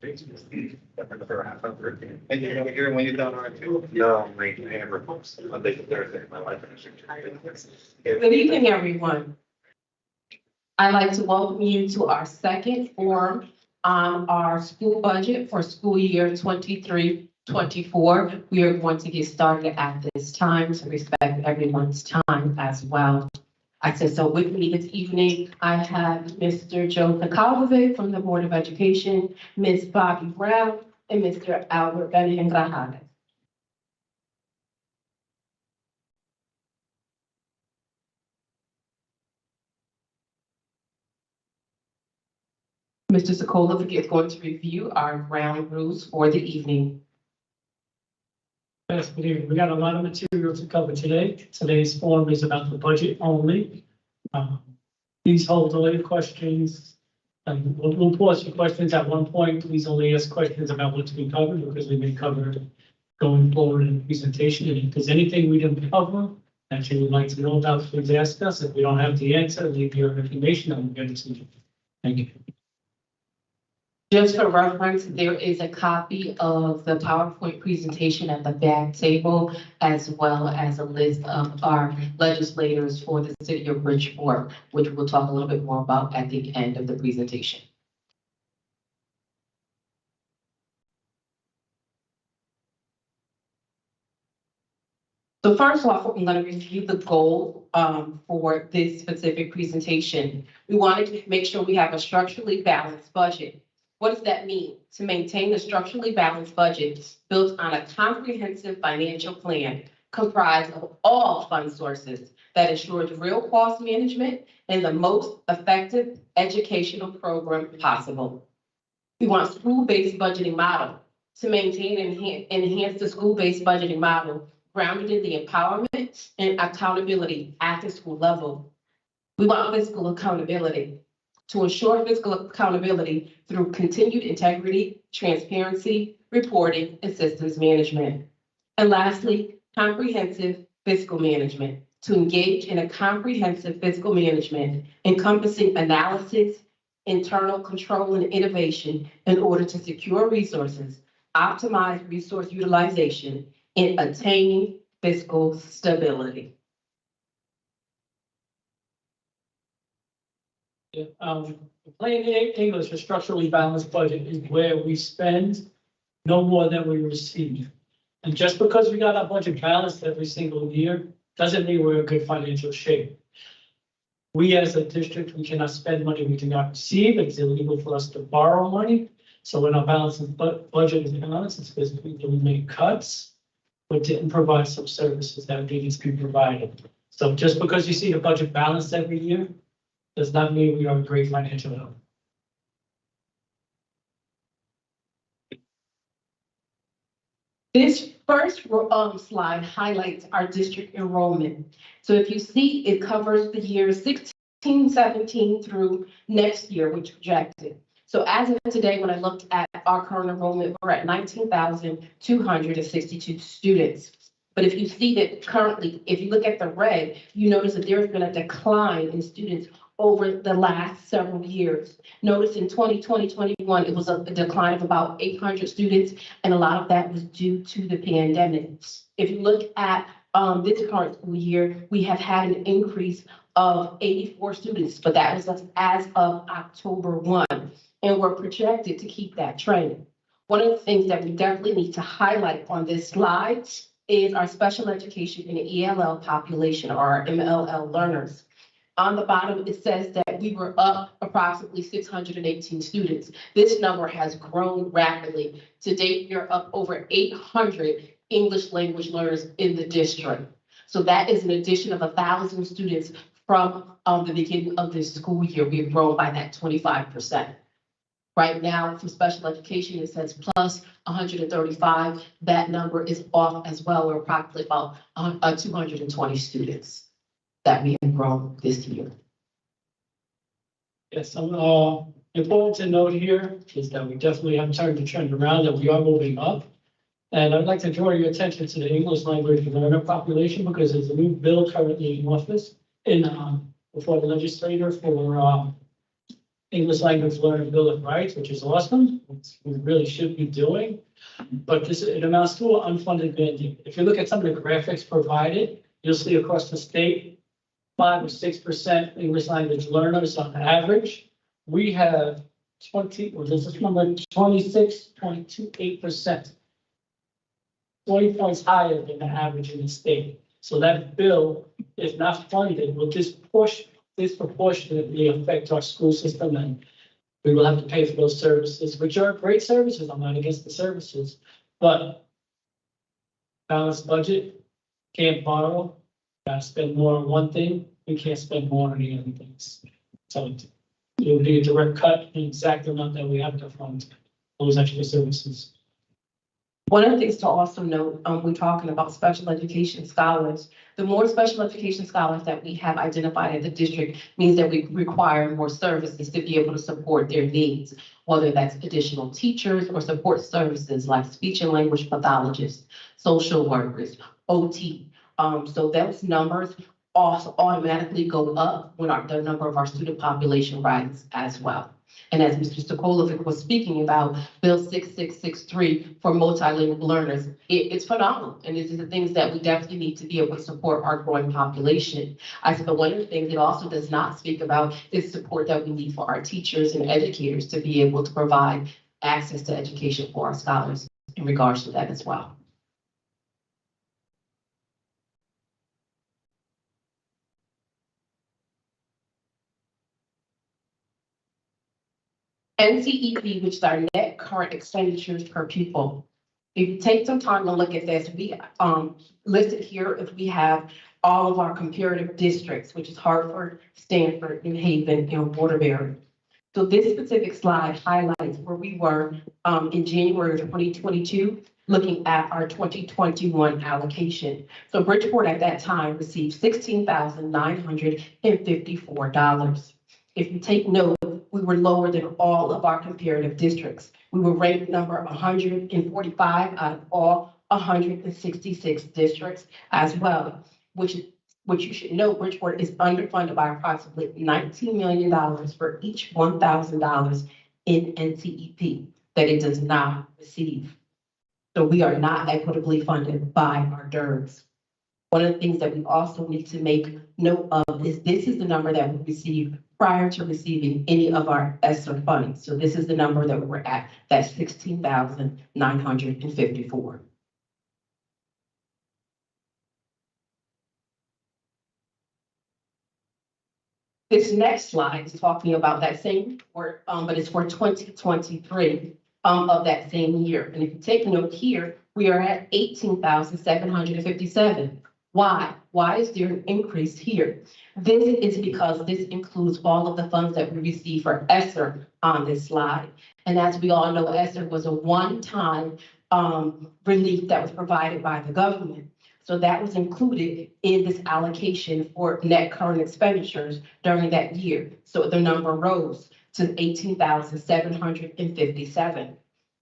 And you know, here when you're done on too? No, my hammer post, Monday to Thursday, my life. Good evening, everyone. I'd like to welcome you to our second forum on our school budget for school year 23-24. We are going to get started at this time to respect everyone's time as well. I said, so with me this evening, I have Mr. Joe Nicolovic from the Board of Education, Ms. Bobby Brown, and Mr. Albert Benjamin. Mr. Sokolovic is going to review our ground rules for the evening. Yes, good evening. We got a lot of material to cover today. Today's forum is about the budget only. Please hold all your questions. We'll pause for questions at one point. Please only ask questions about what to be covered because we may cover it going forward in the presentation. And if there's anything we didn't cover that you would like to know about, please ask us. If we don't have the answer, leave your information and we'll get it to you. Thank you. Just for reference, there is a copy of the PowerPoint presentation at the back table, as well as a list of our legislators for the city of Bridgeport, which we'll talk a little bit more about at the end of the presentation. So first off, I'm going to review the goal for this specific presentation. We wanted to make sure we have a structurally balanced budget. What does that mean? To maintain a structurally balanced budget built on a comprehensive financial plan comprised of all fund sources that ensures real cost management and the most effective educational program possible. We want school-based budgeting model to maintain and enhance the school-based budgeting model grounded in the empowerment and accountability at the school level. We want fiscal accountability to ensure fiscal accountability through continued integrity, transparency, reporting, and systems management. And lastly, comprehensive fiscal management to engage in a comprehensive fiscal management encompassing analysis, internal control, and innovation in order to secure resources, optimize resource utilization, and attain fiscal stability. Plain English, a structurally balanced budget is where we spend no more than we receive. And just because we got our budget balanced every single year, doesn't mean we're in good financial shape. We as a district, we cannot spend money we do not receive. It's illegal for us to borrow money. So when our budget is balanced, it's because we made cuts, but didn't provide some services that needed to be provided. So just because you see the budget balanced every year, does not mean we are in great financial health. This first slide highlights our district enrollment. So if you see, it covers the years 16, 17 through next year, which projected. So as of today, when I looked at our current enrollment, we're at 19,262 students. But if you see that currently, if you look at the red, you notice that there's been a decline in students over the last several years. Notice in 2020-21, it was a decline of about 800 students, and a lot of that was due to the pandemic. If you look at this current school year, we have had an increase of 84 students, but that was as of October 1, and we're projected to keep that trend. One of the things that we definitely need to highlight on this slide is our special education and ELL population, or our MLL learners. On the bottom, it says that we were up approximately 618 students. This number has grown rapidly. To date, we're up over 800 English language learners in the district. So that is an addition of 1,000 students from the beginning of this school year. We've grown by that 25%. Right now, for special education, it says plus 135. That number is off as well. We're approximately about 220 students that we have grown this year. Yes, important to note here is that we definitely have turned the trend around, that we are moving up. And I'd like to draw your attention to the English language learner population because there's a new bill currently in office before the legislator for English language learner bill of rights, which is awesome, which we really should be doing. But this, it amounts to an unfunded mandate. If you look at some of the graphics provided, you'll see across the state, 5 or 6% English language learners on average. We have 26.28%. 20 points higher than the average in the state. So that bill, if not funded, will disproportionately affect our school system, and we will have to pay for those services, which are great services. I'm not against the services, but balanced budget, can't borrow, gotta spend more on one thing, we can't spend more on the other things. So it will be a direct cut, the exact amount that we have to fund those extra services. One of the things to also note, we're talking about special education scholars. The more special education scholars that we have identified at the district means that we require more services to be able to support their needs, whether that's additional teachers or support services like speech and language pathologists, social workers, OT. So those numbers also automatically go up when the number of our student population rises as well. And as Mr. Sokolovic was speaking about, Bill 6663 for multilingual learners, it's phenomenal. And these are the things that we definitely need to be able to support our growing population. I suppose one of the things it also does not speak about is support that we need for our teachers and educators to be able to provide access to education for our scholars in regards to that as well. NCEP, which is our net current expenditures per pupil. If you take some time to look at this, we listed here if we have all of our comparative districts, which is Hartford, Stanford, New Haven, and Waterbury. So this specific slide highlights where we were in January of 2022, looking at our 2021 allocation. So Bridgeport at that time received $16,954. If you take note, we were lower than all of our comparative districts. We were ranked number 145 out of all 166 districts as well, which you should know, Bridgeport is underfunded by approximately $19 million for each $1,000 in NCEP that it does not receive. So we are not equitably funded by our DERGs. One of the things that we also need to make note of is this is the number that we received prior to receiving any of our ESSER funds. So this is the number that we're at, that's 16,954. This next slide is talking about that same report, but it's for 2023 of that same year. And if you take note here, we are at 18,757. Why? Why is there an increase here? This is because this includes all of the funds that we receive for ESSER on this slide. And as we all know, ESSER was a one-time relief that was provided by the government. So that was included in this allocation for net current expenditures during that year. So the number rose to 18,757.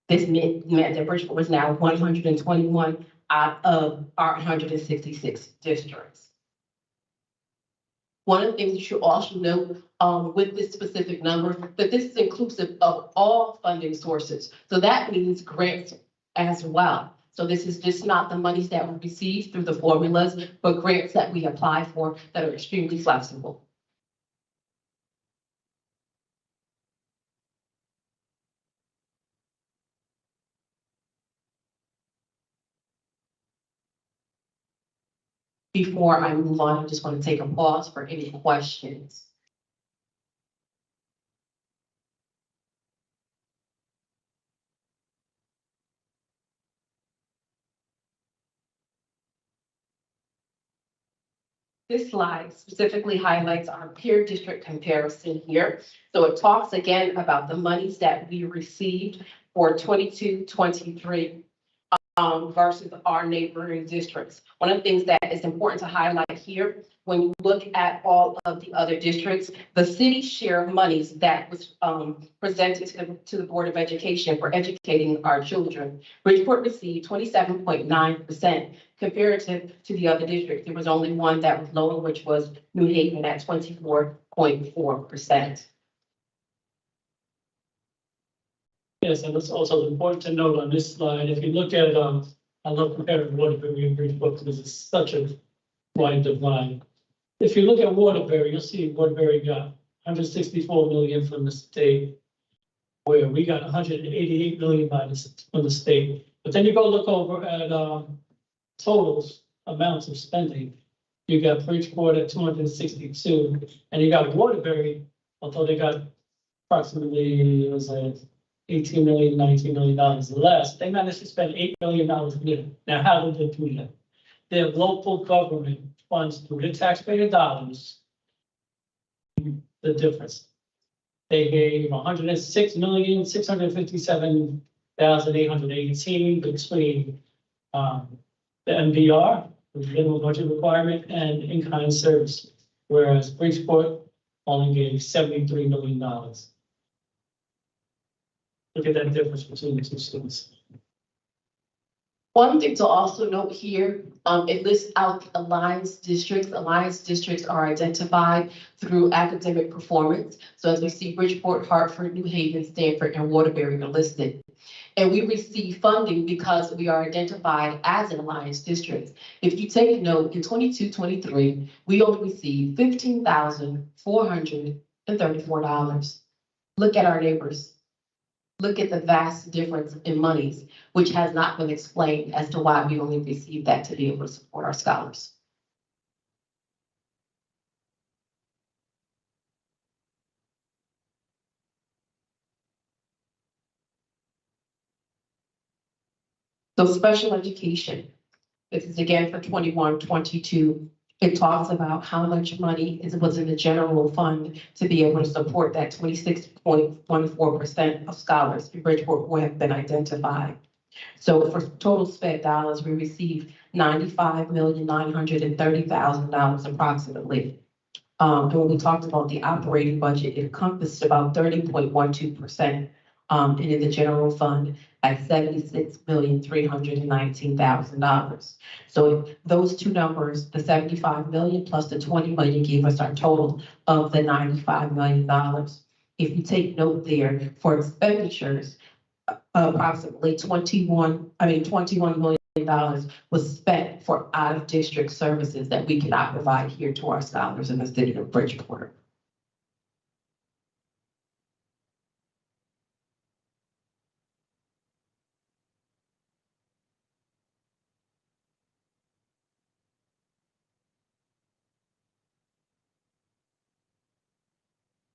This meant that Bridgeport was now 121 out of our 166 districts. One of the things you should also note with this specific number, that this is inclusive of all funding sources. So that means grants as well. So this is just not the monies that we receive through the formulas, but grants that we apply for that are extremely flexible. Before I move on, I just want to take a pause for any questions. This slide specifically highlights our peer district comparison here. So it talks again about the monies that we received for 22-23 versus our neighboring districts. One of the things that is important to highlight here, when you look at all of the other districts, the city's share of monies that was presented to the Board of Education for educating our children, Bridgeport received 27.9% comparative to the other districts. There was only one that was lower, which was New Haven at 24.4%. Yes, and it's also important to note on this slide, if you look at, I love comparing Waterbury and Bridgeport because it's such a wide divide. If you look at Waterbury, you'll see Waterbury got 164 million from the state, where we got 188 million from the state. But then you go look over at totals amounts of spending. You got Bridgeport at 262, and you got Waterbury, although they got approximately, it was like 18 million, 19 million dollars less. They managed to spend $8 million a year. Now, how did they do that? Their local government funds through the taxpayer dollars the difference. They gave 106,657,818 between the MBR, the minimum budget requirement, and in-kind service, whereas Bridgeport only gave $73 million. Look at that difference between the two schools. One thing to also note here, it lists out the alliance districts. Alliance districts are identified through academic performance. So as we see, Bridgeport, Hartford, New Haven, Stanford, and Waterbury are listed. And we receive funding because we are identified as an alliance district. If you take note, in 22-23, we only received $15,434. Look at our neighbors. Look at the vast difference in monies, which has not been explained as to why we only received that to be able to support our scholars. So special education, this is again for 21-22. It talks about how much money was in the general fund to be able to support that 26.14% of scholars in Bridgeport who have been identified. So for total spent dollars, we received $95,930,000 approximately. And when we talked about the operating budget, it encompassed about 30.12%. And in the general fund at $76,319,000. So those two numbers, the 75 million plus the 20 million, gave us our total of the $95 million. If you take note there for expenditures, approximately $21 million was spent for out-of-district services that we cannot provide here to our scholars in the city of Bridgeport.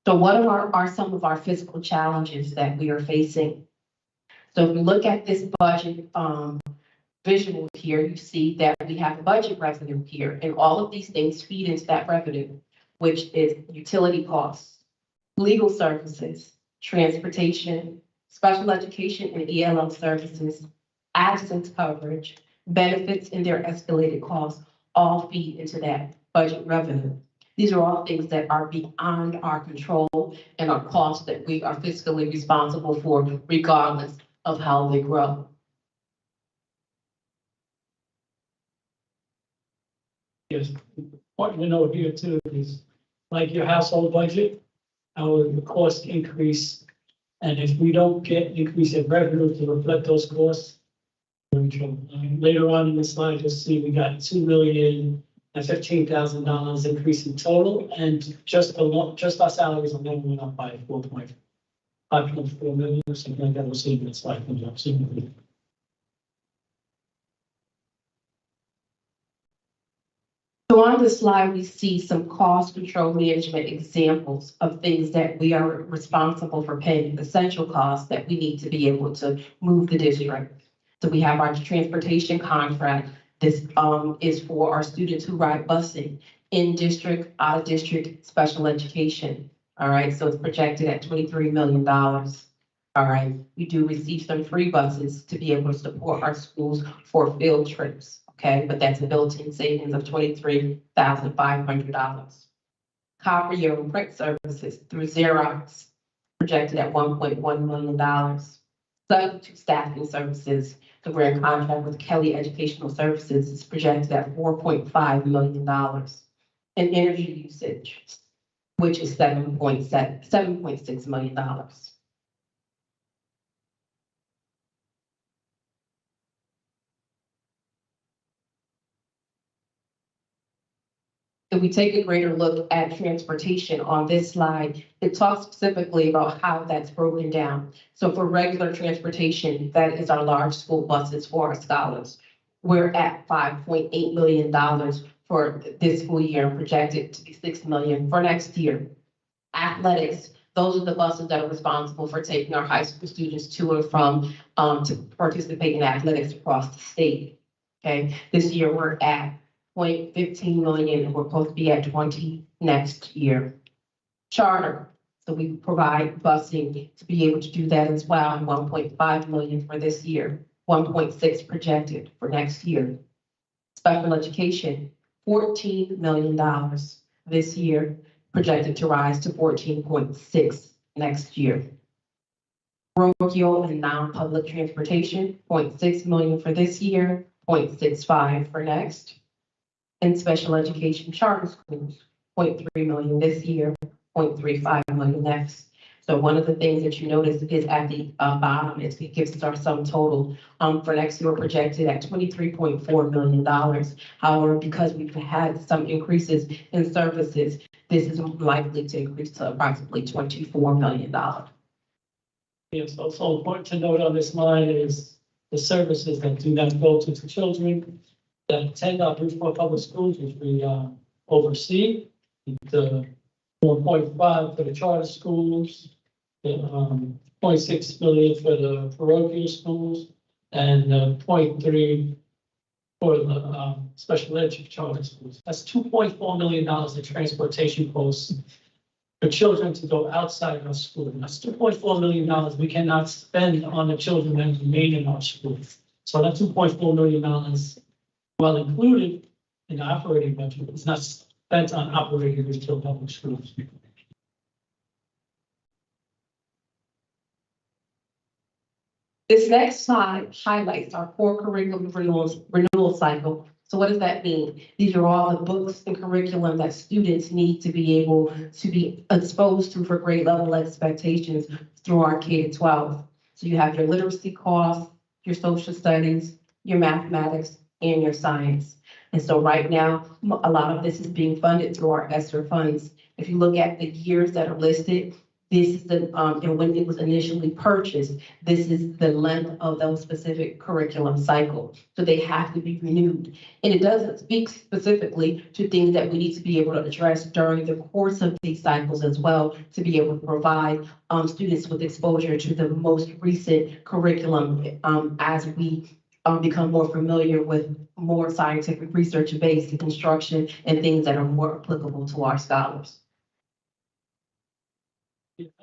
So what are some of our physical challenges that we are facing? So if we look at this budget visual here, you see that we have budget revenue here, and all of these things feed into that revenue, which is utility costs, legal services, transportation, special education and ELL services, absence coverage, benefits and their escalated costs, all feed into that budget revenue. These are all things that are beyond our control and are costs that we are fiscally responsible for, regardless of how they grow. Yes, important to note here too is like your household budget, our cost increase. And if we don't get increase in revenue to reflect those costs, we're in trouble. Later on in the slide, you'll see we got $2,015,000 increase in total, and just our salaries alone went up by 5.4 million or something like that. We'll see that slide comes up soon. So on this slide, we see some cost control management examples of things that we are responsible for paying, essential costs that we need to be able to move the district. So we have our transportation contract. This is for our students who ride busing in district, out of district, special education. All right, so it's projected at $23 million. All right, we do receive some free buses to be able to support our schools for field trips. Okay, but that's a built-in savings of $23,500. Copier and print services through Xerox, projected at $1.1 million. Substitute staffing services, so we're in contract with Kelly Educational Services, is projected at $4.5 million. And energy usage, which is $7.6 million. If we take a greater look at transportation on this slide, it talks specifically about how that's broken down. So for regular transportation, that is our large school buses for our scholars. We're at $5.8 million for this school year, projected to be $6 million for next year. Athletics, those are the buses that are responsible for taking our high school students to and from to participate in athletics across the state. Okay, this year we're at 0.15 million, and we're supposed to be at 20 next year. Charter, so we provide busing to be able to do that as well, and 1.5 million for this year, 1.6 projected for next year. Special education, $14 million this year, projected to rise to 14.6 next year. Parochial and non-public transportation, 0.6 million for this year, 0.65 for next. And special education charter schools, 0.3 million this year, 0.35 million next. So one of the things that you notice is at the bottom, it gives us our sum total. For next year, we're projected at $23.4 million. However, because we've had some increases in services, this is likely to increase to approximately $24 million. Yes, also important to note on this line is the services that do not go to the children that attend our Bridgeport Public Schools, which we oversee. The 1.5 for the charter schools, the 0.6 million for the parochial schools, and 0.3 for the special ed charter schools. That's $2.4 million in transportation costs for children to go outside our school. That's $2.4 million we cannot spend on the children that remain in our school. So that $2.4 million, while included in the operating budget, is not spent on operating Bridgeport Public Schools. This next slide highlights our core curriculum renewal cycle. So what does that mean? These are all the books and curriculum that students need to be able to be exposed to for grade level expectations through our K-12. So you have your literacy costs, your social studies, your mathematics, and your science. And so right now, a lot of this is being funded through our ESSER funds. If you look at the years that are listed, this is the, and when it was initially purchased, this is the length of those specific curriculum cycle. So they have to be renewed. And it doesn't speak specifically to things that we need to be able to address during the course of these cycles as well, to be able to provide students with exposure to the most recent curriculum as we become more familiar with more scientific research-based construction and things that are more applicable to our scholars. It's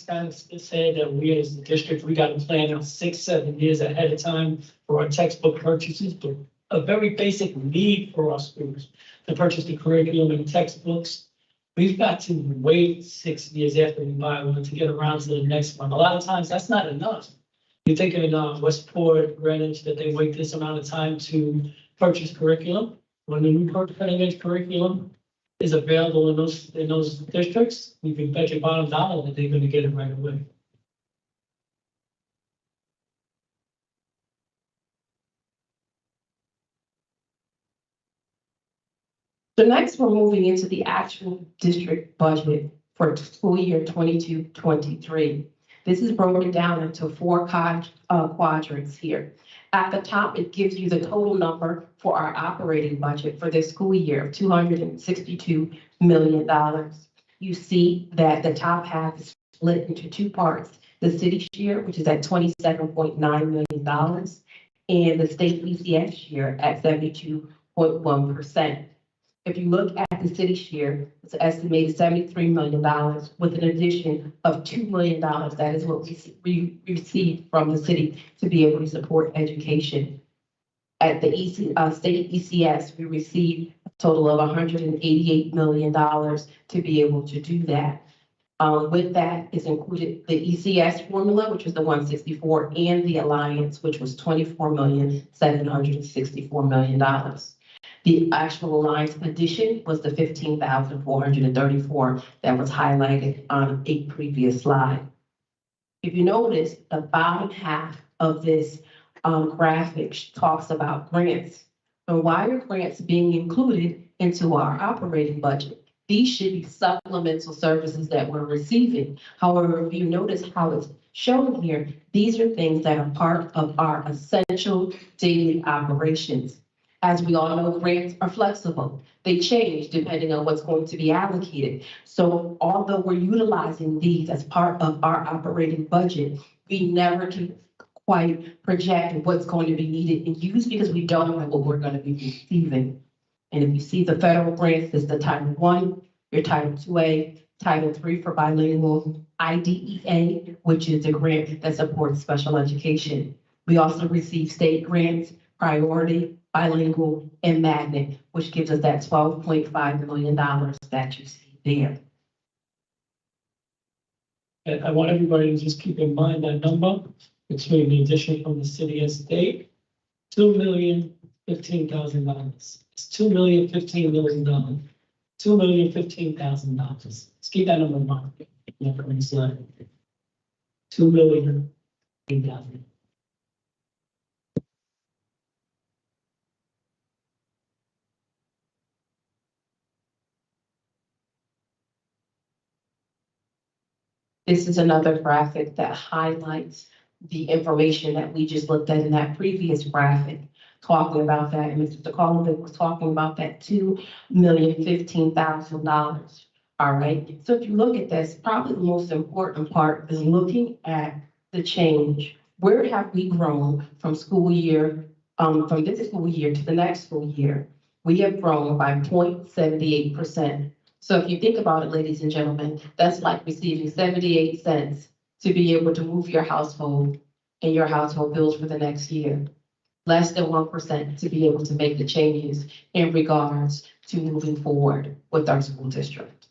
kind of said that we as the district, we got to plan out 6-7 years ahead of time for our textbook purchases, but a very basic need for our schools to purchase the curriculum and textbooks. We've got to wait 6 years after we buy one to get around to the next one. A lot of times that's not enough. You think in Westport, Greenwich, that they wait this amount of time to purchase curriculum. When the new cutting-edge curriculum is available in those districts, we can bet your bottom dollar that they're going to get it right away. So next, we're moving into the actual district budget for school year 22-23. This is broken down into 4 quadrants here. At the top, it gives you the total number for our operating budget for this school year of $262 million. You see that the top half is split into 2 parts. The city share, which is at $27.9 million, and the state ECS share at 72.1%. If you look at the city share, it's estimated $73 million with an addition of $2 million. That is what we received from the city to be able to support education. At the state ECS, we received a total of $188 million to be able to do that. With that is included the ECS formula, which was the 164, and the alliance, which was $24,764 million. The actual alliance addition was the 15,434 that was highlighted on a previous slide. If you notice, the bottom half of this graphic talks about grants. So why are grants being included into our operating budget. These should be supplemental services that we're receiving. However, if you notice how it's shown here, these are things that are part of our essential daily operations. As we all know, grants are flexible. They change depending on what's going to be allocated. So although we're utilizing these as part of our operating budget, we never can quite project what's going to be needed and used because we don't know what we're going to be receiving. And if you see the federal grants, it's the Title I, your Title IIA, Title III for bilingual, IDEA, which is a grant that supports special education. We also receive state grants, priority, bilingual, and magnet, which gives us that $12.5 million that you see there. And I want everybody to just keep in mind that number between the addition from the city and state, $2,015,000. It's $2,015,000. $2,015,000. Let's keep that number in mind. Never slide. $2,015,000. This is another graphic that highlights the information that we just looked at in that previous graphic, talking about that, and Mr. DeColovic was talking about that $2,015,000. All right, so if you look at this, probably the most important part is looking at the change. Where have we grown from school year, from this school year to the next school year? We have grown by 0.78%. So if you think about it, ladies and gentlemen, that's like receiving 78 cents to be able to move your household and your household bills for the next year. Less than 1% to be able to make the changes in regards to moving forward with our school district.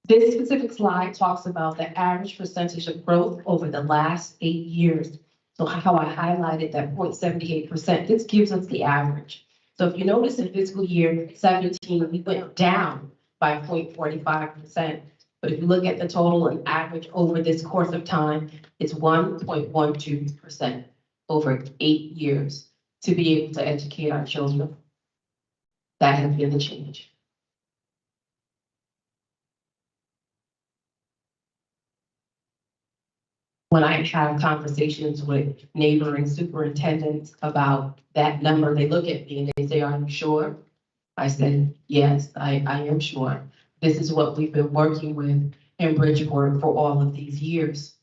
This specific slide talks about the average percentage of growth over the last 8 years. So how I highlighted that 0.78%, this gives us the average. So if you notice in fiscal year 17, we went down by 0.45%. But if you look at the total and average over this course of time, it's 1.12% over 8 years to be able to educate our children. That has been the change. When I have conversations with neighboring superintendents about that number, they look at me and they say, "Are you sure?" I said, "Yes, I am sure. This is what we've been working with in Bridgeport for all of these years.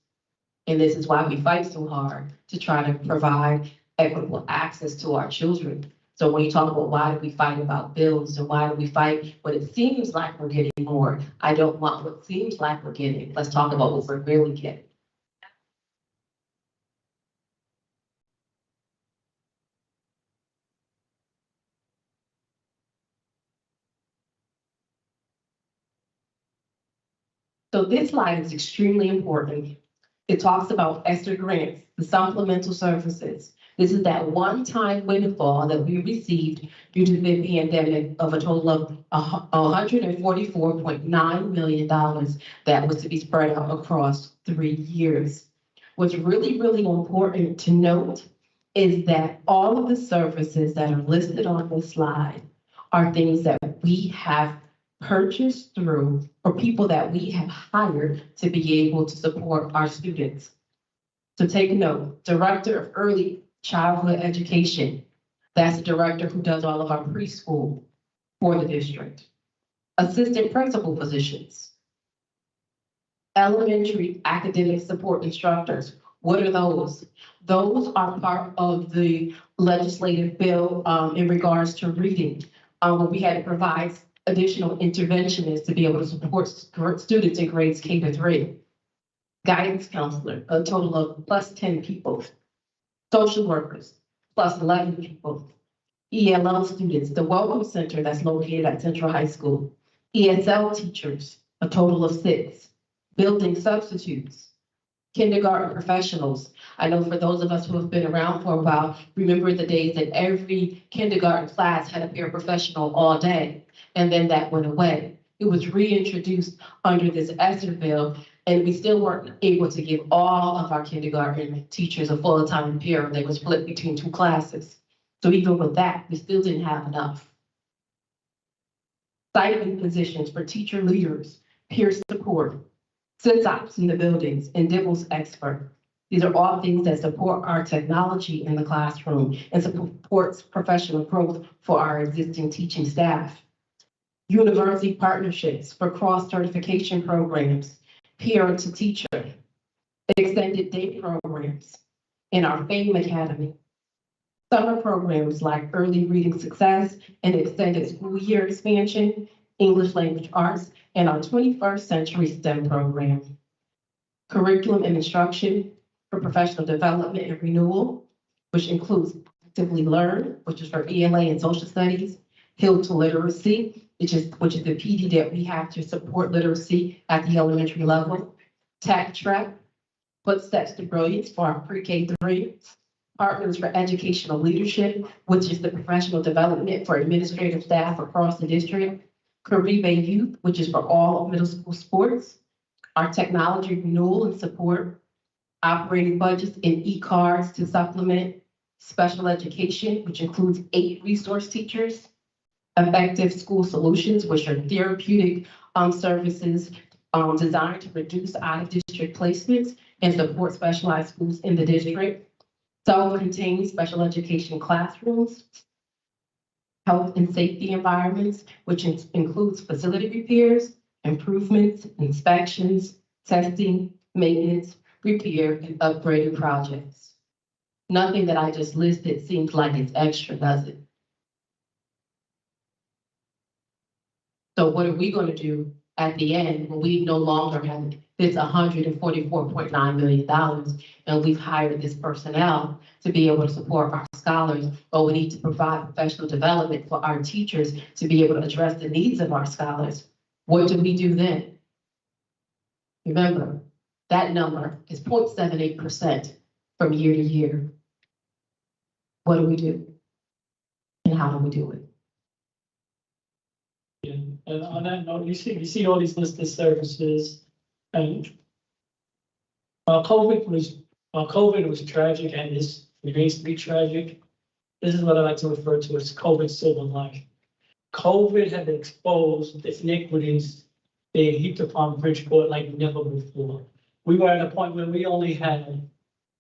And this is why we fight so hard to try to provide equitable access to our children." So when you talk about why do we fight about bills and why do we fight when it seems like we're getting more, I don't want what seems like we're getting. Let's talk about what we're really getting. So this slide is extremely important. It talks about ESSER grants, the supplemental services. This is that one-time windfall that we received due to the pandemic of a total of $144.9 million that was to be spread out across 3 years. What's really, really important to note is that all of the services that are listed on this slide are things that we have purchased through or people that we have hired to be able to support our students. So take note, Director of Early Childhood Education, that's the director who does all of our preschool for the district. Assistant principal positions. Elementary academic support instructors. What are those? Those are part of the legislative bill in regards to reading. We had to provide additional interventionists to be able to support students in grades K to 3. Guidance counselor, a total of plus 10 people. Social workers, plus 11 people. ELL students, the Welcome Center that's located at Central High School. ESL teachers, a total of 6. Building substitutes. Kindergarten professionals. I know for those of us who have been around for a while, remember the days that every kindergarten class had a paraprofessional all day, and then that went away. It was reintroduced under this ESSER bill, and we still weren't able to give all of our kindergarten teachers a full-time pair. They were split between two classes. So even with that, we still didn't have enough. Stipend positions for teacher leaders, peer support, sit-ops in the buildings, and DIBELS expert. These are all things that support our technology in the classroom and supports professional growth for our existing teaching staff. University partnerships for cross-certification programs, peer to teacher, extended day programs in our FAME Academy. Summer programs like early reading success and extended school year expansion, English language arts, and our 21st century STEM program. Curriculum and instruction for professional development and renewal, which includes Actively Learn, which is for ELA and social studies, Hill to Literacy, which is the PD that we have to support literacy at the elementary level, Tech Track, Footsteps to Brilliance for our pre-K 3, Partners for Educational Leadership, which is the professional development for administrative staff across the district, Caribe Youth, which is for all middle school sports, our technology renewal and support, operating budgets and e-cards to supplement special education, which includes 8 resource teachers, effective school solutions, which are therapeutic services designed to reduce out-of-district placements and support specialized schools in the district, self-contained special education classrooms, health and safety environments, which includes facility repairs, improvements, inspections, testing, maintenance, repair, and upgrading projects. Nothing that I just listed seems like it's extra, does it? So what are we going to do at the end when we no longer have this $144.9 million and we've hired this personnel to be able to support our scholars, but we need to provide professional development for our teachers to be able to address the needs of our scholars? What do we do then? Remember, that number is 0.78% from year to year. What do we do? And how do we do it? Yeah, and on that note, you see all these listed services, and COVID was tragic, and this remains to be tragic. This is what I like to refer to as COVID silver lining. COVID had exposed the iniquities being heaped upon Bridgeport like never before. We were at a point where we only had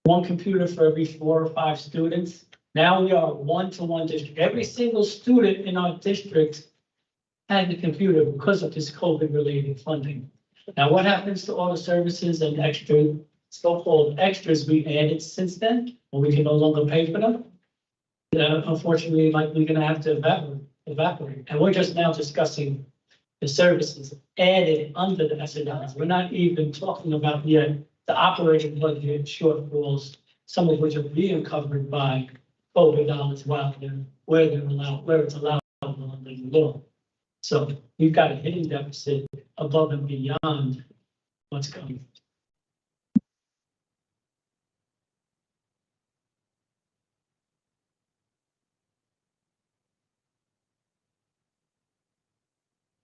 1 computer for every 4 or 5 students. Now we are a 1-to-1 district. Every single student in our district had the computer because of this COVID-related funding. Now, what happens to all the services and extra, so-called extras we added since then, when we can no longer pay for them? Unfortunately, like, we're gonna have to evaporate. And we're just now discussing the services added under the SNLs. We're not even talking about yet the operating budget shortfalls, some of which are being covered by COVID dollars where it's allowed under the law. So we've got a hidden deficit above and beyond what's coming.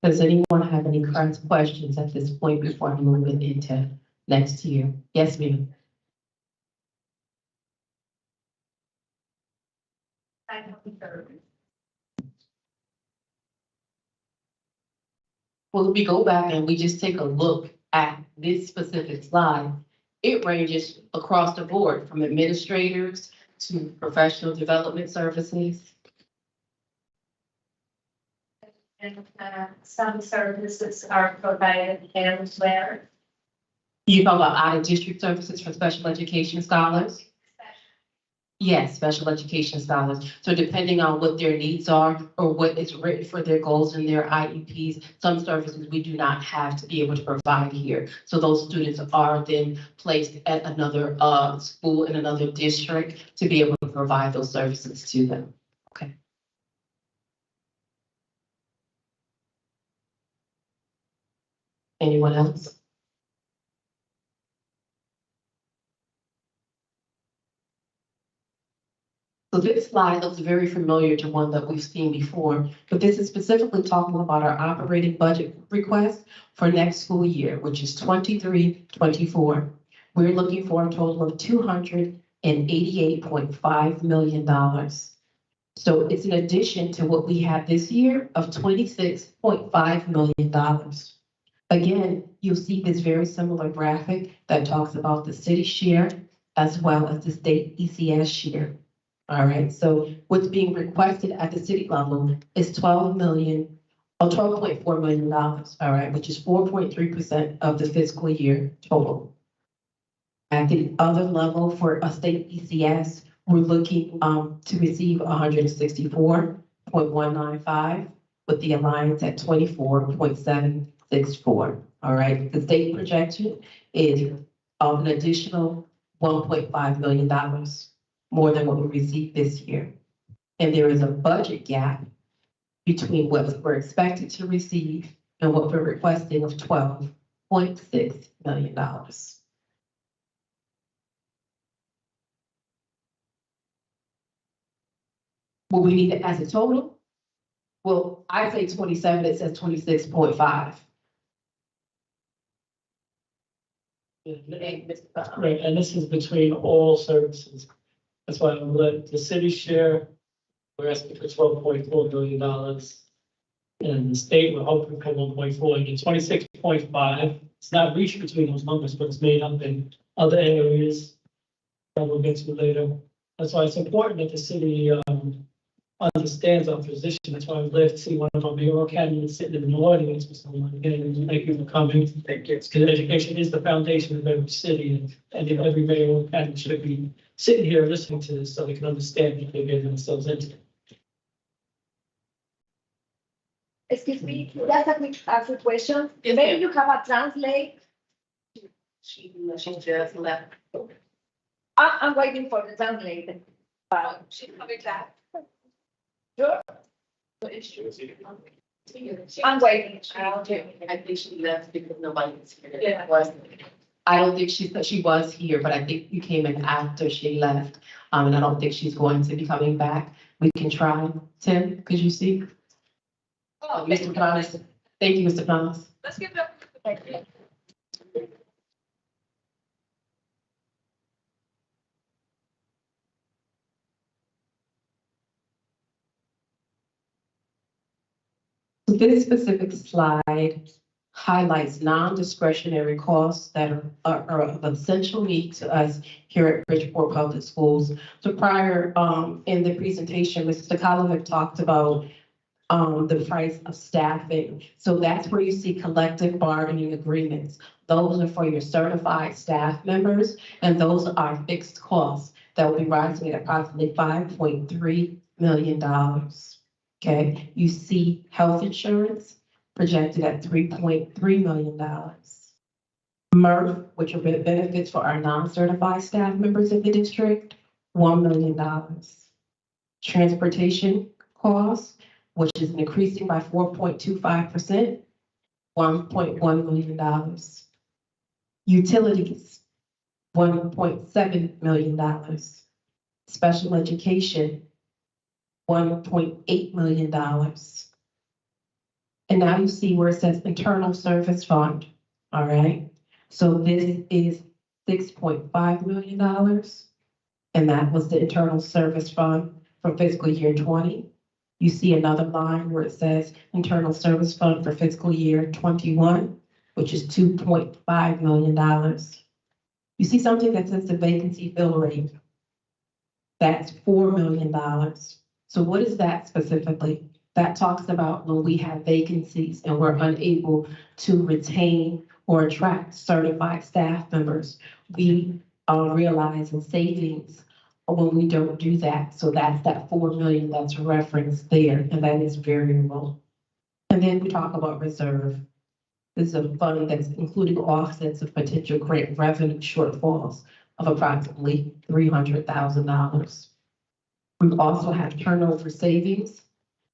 Does anyone have any current questions at this point before I move it into next year? Yes, ma'am. Well, if we go back and we just take a look at this specific slide, it ranges across the board from administrators to professional development services. And some services are provided elsewhere. You talk about out-of-district services for special education scholars? Yes, special education scholars. So depending on what their needs are or what is written for their goals and their IEPs, some services we do not have to be able to provide here. So those students are then placed at another school in another district to be able to provide those services to them. Okay. Anyone else? So this slide looks very familiar to one that we've seen before, but this is specifically talking about our operating budget request for next school year, which is 23-24. We're looking for a total of $288.5 million. So it's in addition to what we had this year of $26.5 million. Again, you'll see this very similar graphic that talks about the city share as well as the state ECS share. All right, so what's being requested at the city level is $12.4 million, all right, which is 4.3% of the fiscal year total. At the other level for a state ECS, we're looking to receive 164.195 with the alliance at 24.764. All right, the state projection is an additional $1.5 million more than what we received this year. And there is a budget gap between what we're expected to receive and what we're requesting of $12.6 million. What we need as a total? Well, I say 27, it says 26.5. Right, and this is between all services. That's why I'm let the city share, we're asking for $12.4 million. And the state, we're hoping for 1.4, and the 26.5, it's not reached between those numbers, but it's made up in other areas that we'll get to later. That's why it's important that the city understands our position. That's why I'm glad to see one of our mayoral candidates sitting in the audience with someone. Again, thank you for coming. Thank you. Because education is the foundation of every city, and every mayoral candidate should be sitting here listening to this so they can understand what they're getting themselves into. Excuse me, just a quick question. Yes, Maybe ma'am. you have a translate. She just left. I'm waiting for the translate. She's coming back. Sure, What is she? I'm waiting. I think she left because nobody was here. Yeah. I don't think she was here, but I think you came in after she left. And I don't think she's going to be coming back. We can try. Tim, could you see? Mr. Thomas. Thank you, Mr. Thomas. Let's give it up. This specific slide highlights non-discretionary costs that are of essential need to us here at Bridgeport Public Schools. So prior, in the presentation, Mr. Kolovic talked about the price of staffing. So that's where you see collective bargaining agreements. Those are for your certified staff members, and those are fixed costs that will be rising at approximately $5.3 million. Okay, you see health insurance projected at $3.3 million. MERF, which are benefits for our non-certified staff members in the district, $1 million. Transportation costs, which is increasing by 4.25%, $1.1 million. Utilities, $1.7 million. Special education, $1.8 million. And now you see where it says internal service fund, all right? So this is $6.5 million, and that was the internal service fund for fiscal year 20. You see another line where it says internal service fund for fiscal year 21, which is $2.5 million. You see something that says the vacancy fill rate. That's $4 million. So what is that specifically? That talks about when we have vacancies and we're unable to retain or attract certified staff members. We realize in savings when we don't do that. So that's that $4 million that's referenced there, and that is variable. And then we talk about reserve. This is a fund that's including offsets of potential grant revenue shortfalls of approximately $300,000. We also have turnover savings,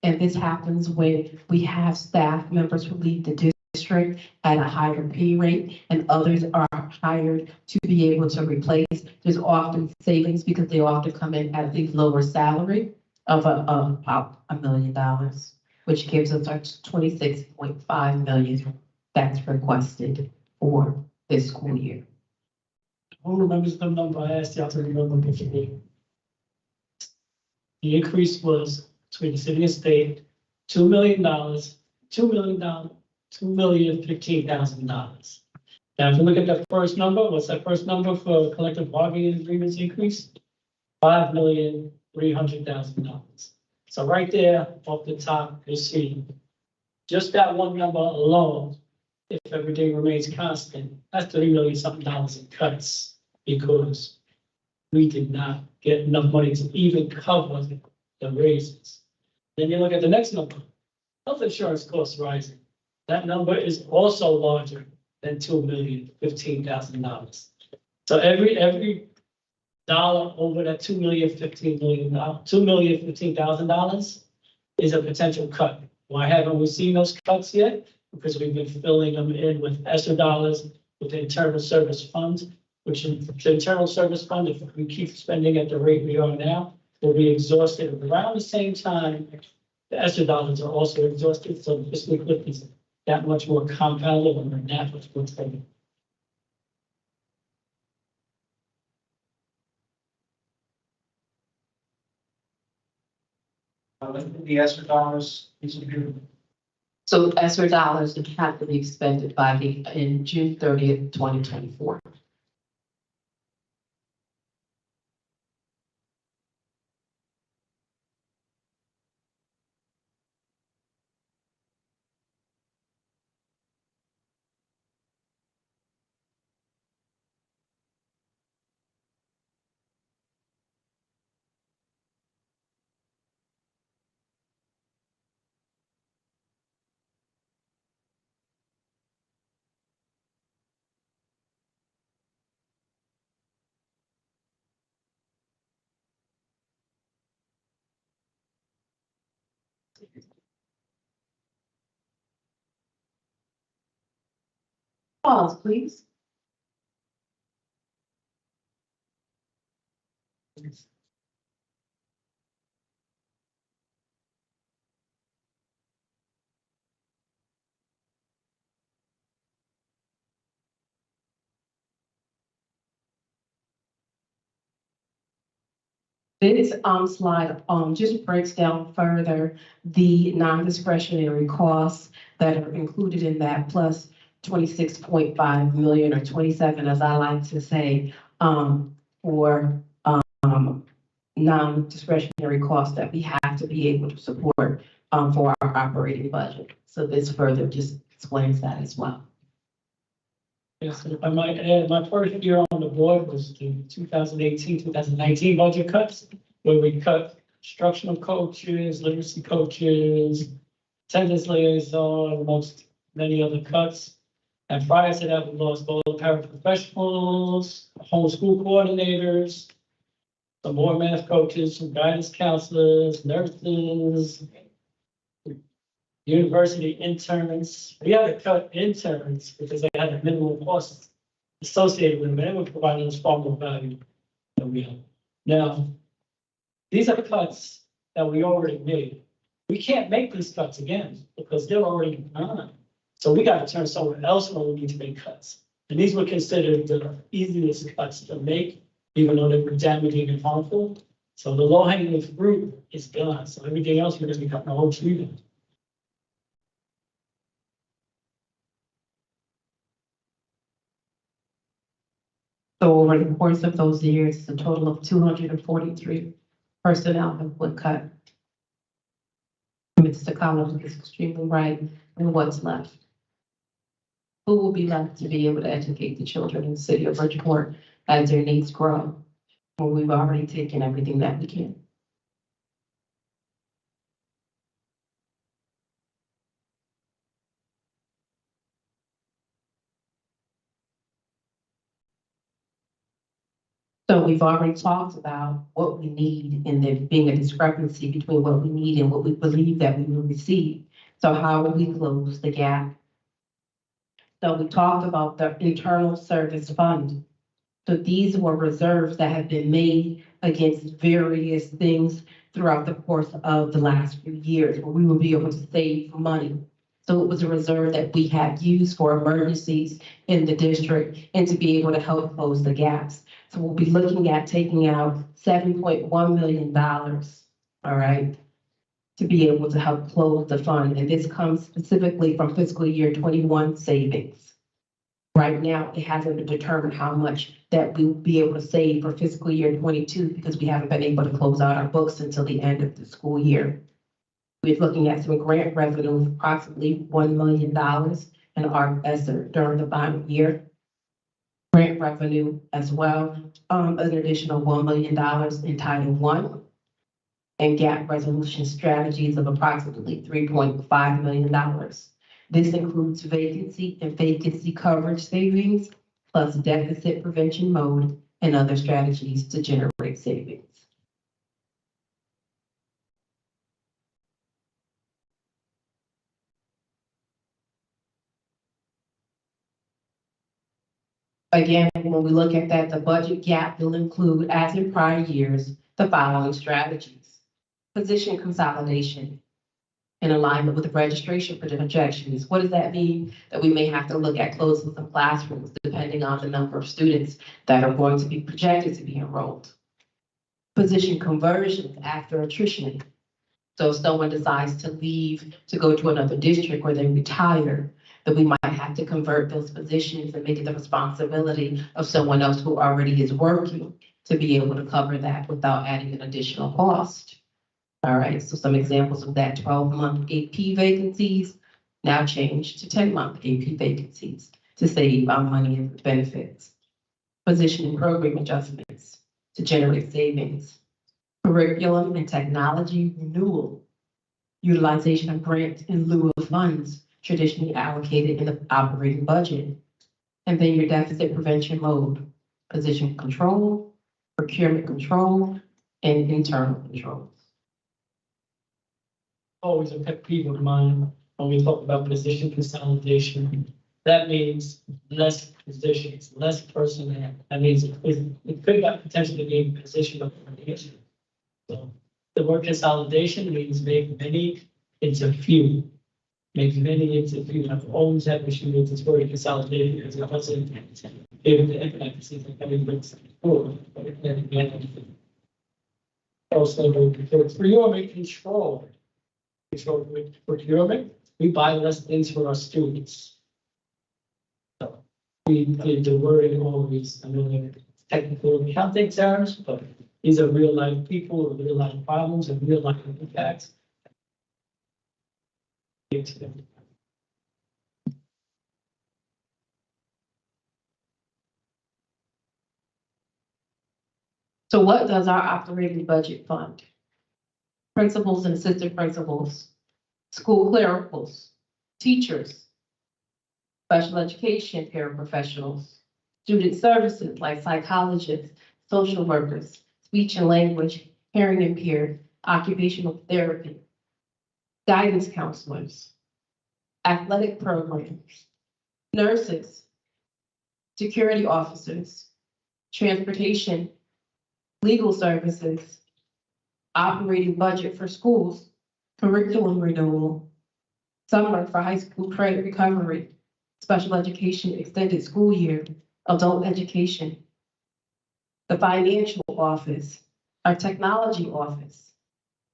and this happens when we have staff members who leave the district district at a higher pay rate and others are hired to be able to replace, there's often savings because they often come in at the lower salary of about $1 million, which gives us our 26.5 million that's requested for this school year. Who remembers the number I asked y'all to remember before? The increase was between the city and state, $2 million, $2,015,000. Now, if you look at the first number, what's that first number for collective bargaining agreements increase? $5,300,000. So right there, off the top, you see, just that one number alone, if everything remains constant, that's $3 million something in cuts because we did not get enough money to even cover the raises. Then you look at the next number, health insurance costs rising. That number is also larger than $2,015,000. So every dollar over that $2,015,000 is a potential cut. Why haven't we seen those cuts yet? Because we've been filling them in with ESSER dollars, with the internal service fund, which is the internal service fund, if we keep spending at the rate we are now, will be exhausted around the same time. The ESSER dollars are also exhausted, so the fiscal cliff is that much more compounded and that much more steady. The ESSER dollars, So ESSER dollars have to be expended by in June 30th, 2024. Pause, please. This slide just breaks down further the non-discretionary costs that are included in that, plus 26.5 million or 27, as I like to say, for non-discretionary costs that we have to be able to support for our operating budget. So this further just explains that as well. Yes, if I might add, my first year on the board was the 2018, 2019 budget cuts, where we cut instructional coaches, literacy coaches, attendance liaison, amongst many other cuts. And prior to that, we lost all the paraprofessionals, homeschool coordinators, some more math coaches, some guidance counselors, nurses, university interns. We had to cut interns because they had a minimum cost associated with them, and they were providing us far more value than we have. Now, these are cuts that we already made. We can't make these cuts again because they're already on. So we got to turn somewhere else when we need to make cuts. And these were considered the easiest cuts to make, even though they were damaging and harmful. So the low hanging fruit is gone. So everything else we're going to be cutting a whole tree down. So over the course of those years, a total of 243 personnel have been cut. Mr. Collins is extremely right. And what's left? Who will be left to be able to educate the children in the city of Bridgeport as their needs grow? Well, we've already taken everything that we can. So we've already talked about what we need and there being a discrepancy between what we need and what we believe that we will receive. So how will we close the gap So we talked about the internal service fund. So these were reserves that have been made against various things throughout the course of the last few years, where we will be able to save money. So it was a reserve that we had used for emergencies in the district and to be able to help close the gaps. So we'll be looking at taking out $7.1 million, all right, to be able to help close the fund. And this comes specifically from fiscal year 21 savings. Right now, it hasn't been determined how much that we'll be able to save for fiscal year 22 because we haven't been able to close out our books until the end of the school year. We're looking at some grant revenue of approximately $1 million in our ESSER during the final year. Grant revenue as well, an additional $1 million in Title I, and gap resolution strategies of approximately $3.5 million. This includes vacancy and vacancy coverage savings, plus deficit prevention mode and other strategies to generate savings. Again, when we look at that, the budget gap will include, as in prior years, the following strategies. Position consolidation in alignment with the registration projections. What does that mean? That we may have to look at closing some classrooms depending on the number of students that are going to be projected to be enrolled. Position conversions after attrition. So if someone decides to leave to go to another district or they retire, that we might have to convert those positions and make it the responsibility of someone else who already is working to be able to cover that without adding an additional cost. All right, so some examples of that: 12-month AP vacancies now changed to 10-month AP vacancies to save our money and benefits. Position and program adjustments to generate savings. Curriculum and technology renewal. Utilization of grant in lieu of funds traditionally allocated in the operating budget. And then your deficit prevention mode, position control, procurement control, and internal controls. Always a pet peeve of mine when we talk about position consolidation. That means less positions, less personnel. That means it could have potentially be position of coordination. So the word consolidation means make many into few. Make many into few. I've always had issue with this word consolidation because it doesn't give the impact to the everybody's forward. But again, also the procurement control. Control with procurement, we buy less things for our students. So we did the wording always, I know they're technical accounting terms, but these are real life people, real life problems, and real life impacts. So what does our operating budget fund? Principals and assistant principals, school clericals, teachers, special education paraprofessionals, student services like psychologists, social workers, speech and language, hearing impaired, occupational therapy, guidance counselors, athletic programs, nurses, security officers, transportation, legal services, operating budget for schools, curriculum renewal, summer for high school credit recovery, special education extended school year, adult education, the financial office, our technology office,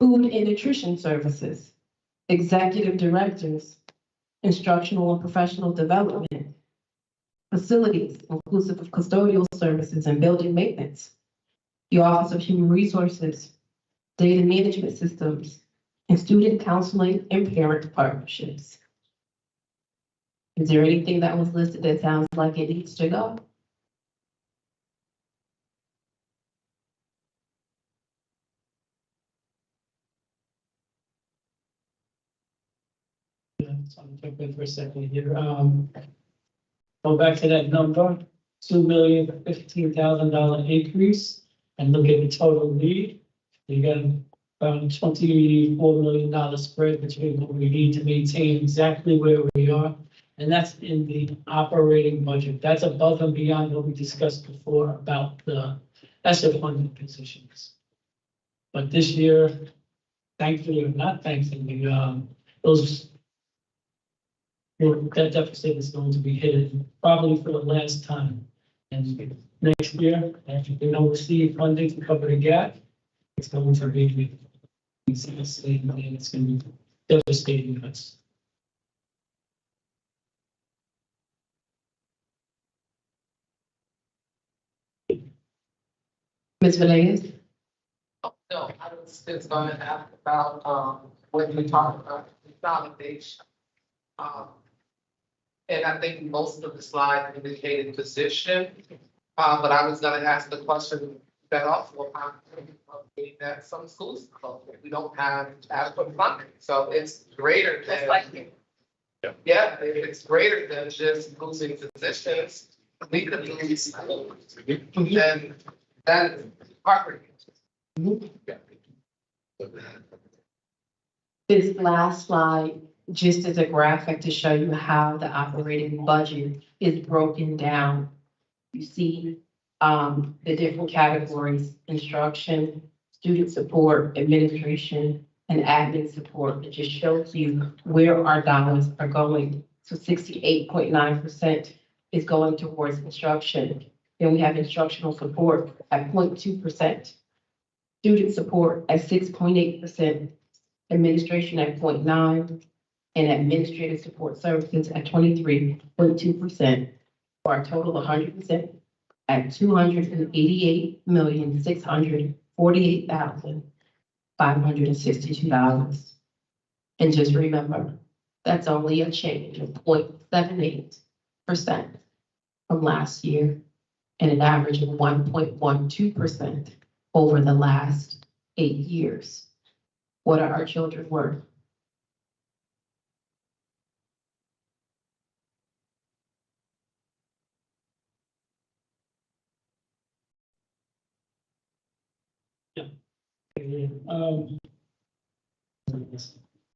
food and nutrition services, executive directors, instructional and professional development, facilities inclusive of custodial services and building maintenance, the Office of Human Resources, data management systems, and student counseling and parent partnerships. Is there anything that was listed that sounds like it needs to go? Yeah, so I'm jumping for a second here. Go back to that number, $2,015,000 increase, and look at the total need. You got about $24 million spread between what we need to maintain exactly where we are And that's in the operating budget. That's above and beyond what we discussed before about the ESSER funding positions. But this year, thankfully or not thankfully, those that deficit is going to be hit probably for the last time. And next year, after they don't receive funding to cover the gap, it's going to be, it's going to be devastating us. Ms. Villegas? No, I was just gonna ask about, when we talk about consolidation. And I think most of the slides indicated position, but I was gonna ask the question that also, that some schools, we don't have adequate funding, so it's greater than. Yeah, it's greater than just losing positions, we could lose schools, and that is heartbreaking. This last slide, just as a graphic to show you how the operating budget is broken down. You see, the different categories: instruction, student support, administration, and admin support. It just shows you where our dollars are going. So 68.9% is going towards instruction. Then we have instructional support at 0.2%. Student support at 6.8%, administration at 0.9%, and administrative support services at 23.2%, for a total of 100% at $288,648,562. And just remember, that's only a change of 0.78% from last year, and an average of 1.12% over the last 8 years. What are our children worth?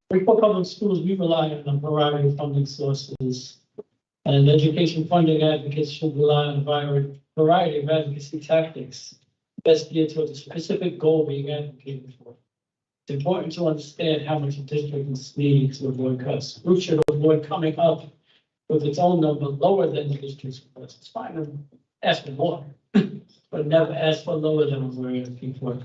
For public schools, we rely on a variety of funding sources. And education funding advocates should rely on a variety of advocacy tactics best geared towards a specific goal being advocated for. It's important to understand how much a district needs to avoid cuts. Groups should avoid coming up with its own number lower than the district's request. It's fine to ask for more, but never ask for lower than we're asking for.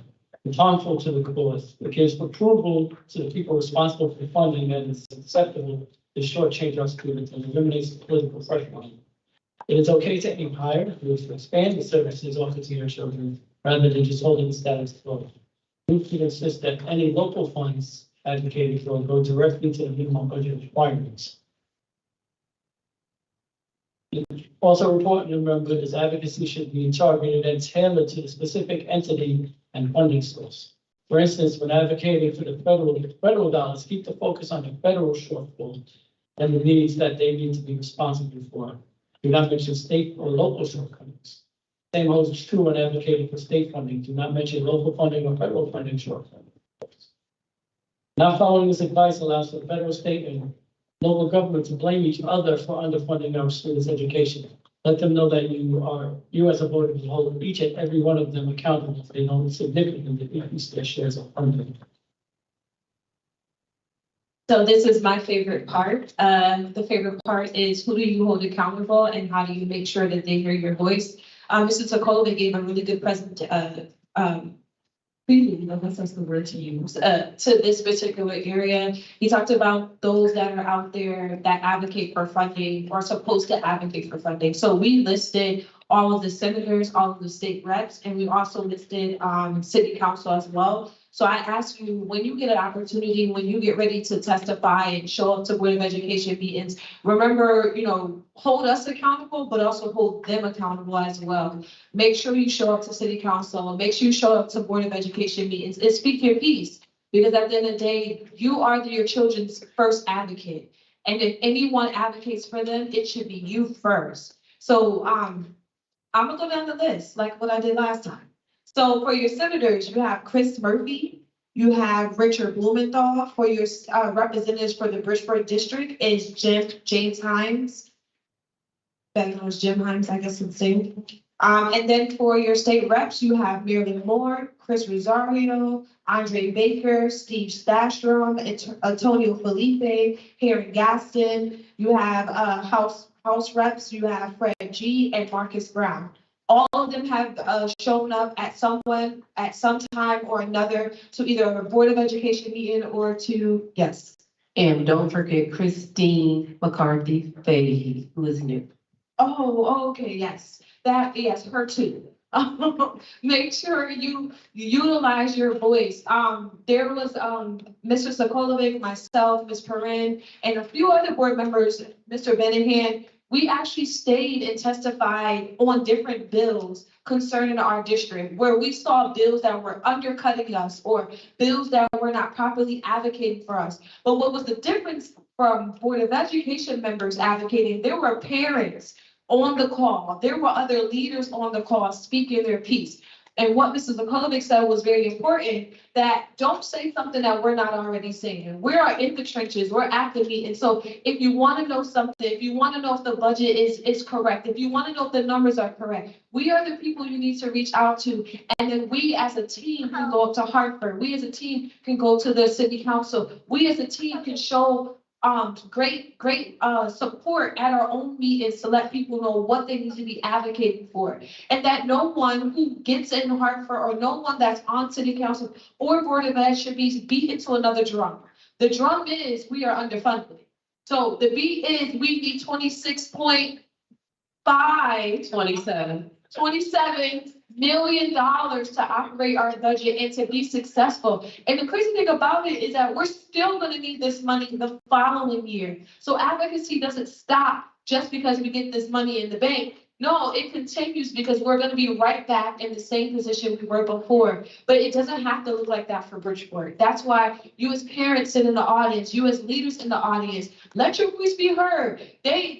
It's harmful to the cause. It gives approval to the people responsible for funding, and it's acceptable to shortchange our students and eliminates the political pressure on them. It is okay to aim higher, to expand the services offered to your children, rather than just holding the status quo. We can insist that any local funds advocated for go directly to the minimum budget requirements. Also important to remember is advocacy should be targeted and tailored to the specific entity and funding source. For instance, when advocating for the federal dollars, keep the focus on the federal shortfall and the needs that they need to be responsible for. Do not mention state or local shortcomings. Same holds true when advocating for state funding. Do not mention local funding or federal funding shortcomings. Not following this advice allows for federal, state, and local government to blame each other for underfunding our students' education. Let them know that you as a board will hold each and every one of them accountable if they don't significantly increase their shares of funding. So this is my favorite part. The favorite part is, who do you hold accountable and how do you make sure that they hear your voice? Mr. Sokola gave a really good preview, I guess that's the word to use, to this particular area. He talked about those that are out there that advocate for funding or supposed to advocate for funding. So we listed all of the senators, all of the state reps, and we also listed city council as well. So I ask you, when you get an opportunity, when you get ready to testify and show up to Board of Education meetings, remember, hold us accountable, but also hold them accountable as well. Make sure you show up to city council, make sure you show up to Board of Education meetings and speak your piece. Because at the end of the day, you are your children's first advocate. And if anyone advocates for them, it should be you first. So I'm gonna go down the list like what I did last time. So for your senators, you have Chris Murphy, You have Richard Blumenthal. For your representatives for the Bridgeport District is James Hines. Better known as Jim Hines, I guess it's same. And then for your state reps, you have Marilyn Moore, Chris Rosario, Andre Baker, Steve Stastrom, Antonio Felipe, Harry Gaston. You have House reps, you have Fred G. and Marcus Brown. All of them have shown up at some time or another to either a Board of Education meeting or to, yes. And don't forget Christine McCarthy Fahey, who is new. Oh, okay, yes, yes, her too. Make sure you utilize your voice. There was, Mr. Sokolovic, myself, Ms. Perrin, and a few other board members, Mr. Benahan. We actually stayed and testified on different bills concerning our district, where we saw bills that were undercutting us or bills that were not properly advocating for us. But what was the difference from Board of Education members advocating? There were parents on the call. There were other leaders on the call speaking their piece. And what Mrs. Okolovic said was very important, that don't say something that we're not already saying. We are in the trenches, we're at the meeting. So if you want to know something, if you want to know if the budget is correct, if you want to know if the numbers are correct, we are the people you need to reach out to. And then we as a team can go up to Hartford. We as a team can go to the city council. We as a team can show great support at our own meetings to let people know what they need to be advocating for. And that no one who gets in Hartford or no one that's on city council or board of ed should be beaten to another drum. The drum is we are underfunded. So the beat is we need 26.5, 27 million dollars to operate our budget and to be successful. And the crazy thing about it is that we're still going to need this money the following year. So advocacy doesn't stop just because we get this money in the bank. No, it continues because we're going to be right back in the same position we were before. But it doesn't have to look like that for Bridgeport. That's why you as parents sit in the audience, you as leaders in the audience, let your voice be heard. They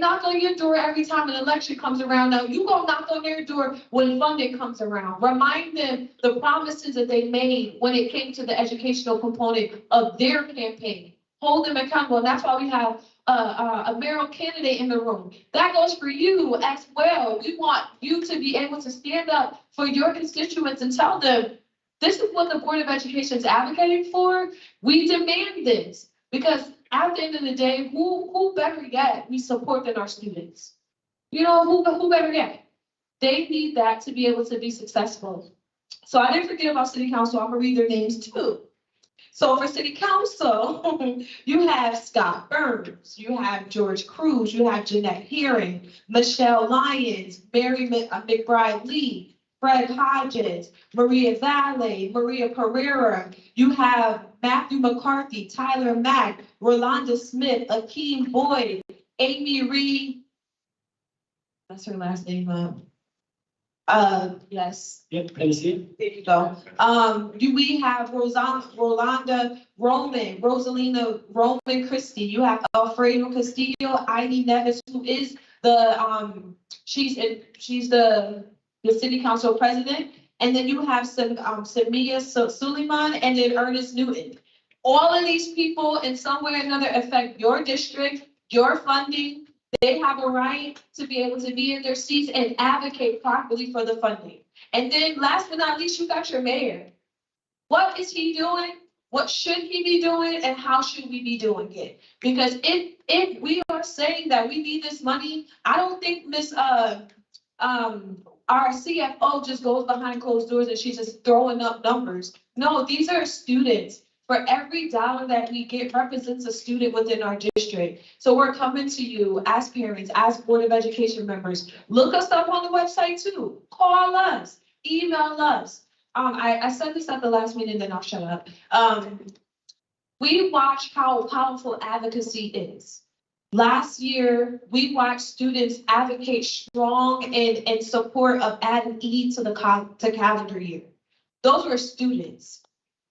knock on your door every time an election comes around. Now you go knock on their door when funding comes around. Remind them the promises that they made when it came to the educational component of their campaign. Hold them accountable. And that's why we have a mayoral candidate in the room. That goes for you as well. We want you to be able to stand up for your constituents and tell them, this is what the Board of Education is advocating for. We demand this because at the end of the day, who better yet we support than our students? You know, who better yet? They need that to be able to be successful. So I didn't forget about city council. I'm gonna read their names too. So for city council, you have Scott Burns, you have George Cruz, you have Jeanette Herring, Michelle Lyons, Mary McBride Lee, Fred Hodges, Maria Valle, Maria Pereira. You have Matthew McCarthy, Tyler Mack, Rolanda Smith, Akeem Boyd, Amy Reed. That's her last name. Yes. Yep, can you see it? There you go. We have Rolanda Roman, Rosalina Roman Christie. You have Alfredo Castillo, Ivy Nevis, who is the she's the city council president. And then you have Samia Suleiman and then Ernest Newton. All of these people in some way or another affect your district, your funding. They have a right to be able to be in their seats and advocate properly for the funding. And then last but not least, you got your mayor. What is he doing? What should he be doing? And how should we be doing it? Because if we are saying that we need this money, I don't think our CFO just goes behind closed doors and she's just throwing up numbers. No, these are students. For every dollar that we get represents a student within our district. So we're coming to you as parents, as Board of Education members. Look us up on the website too. Call us, email us. I said this at the last meeting, then I'll shut up. We watch how powerful advocacy is. Last year, we watched students advocate strong in support of adding E to the calendar year. Those were students.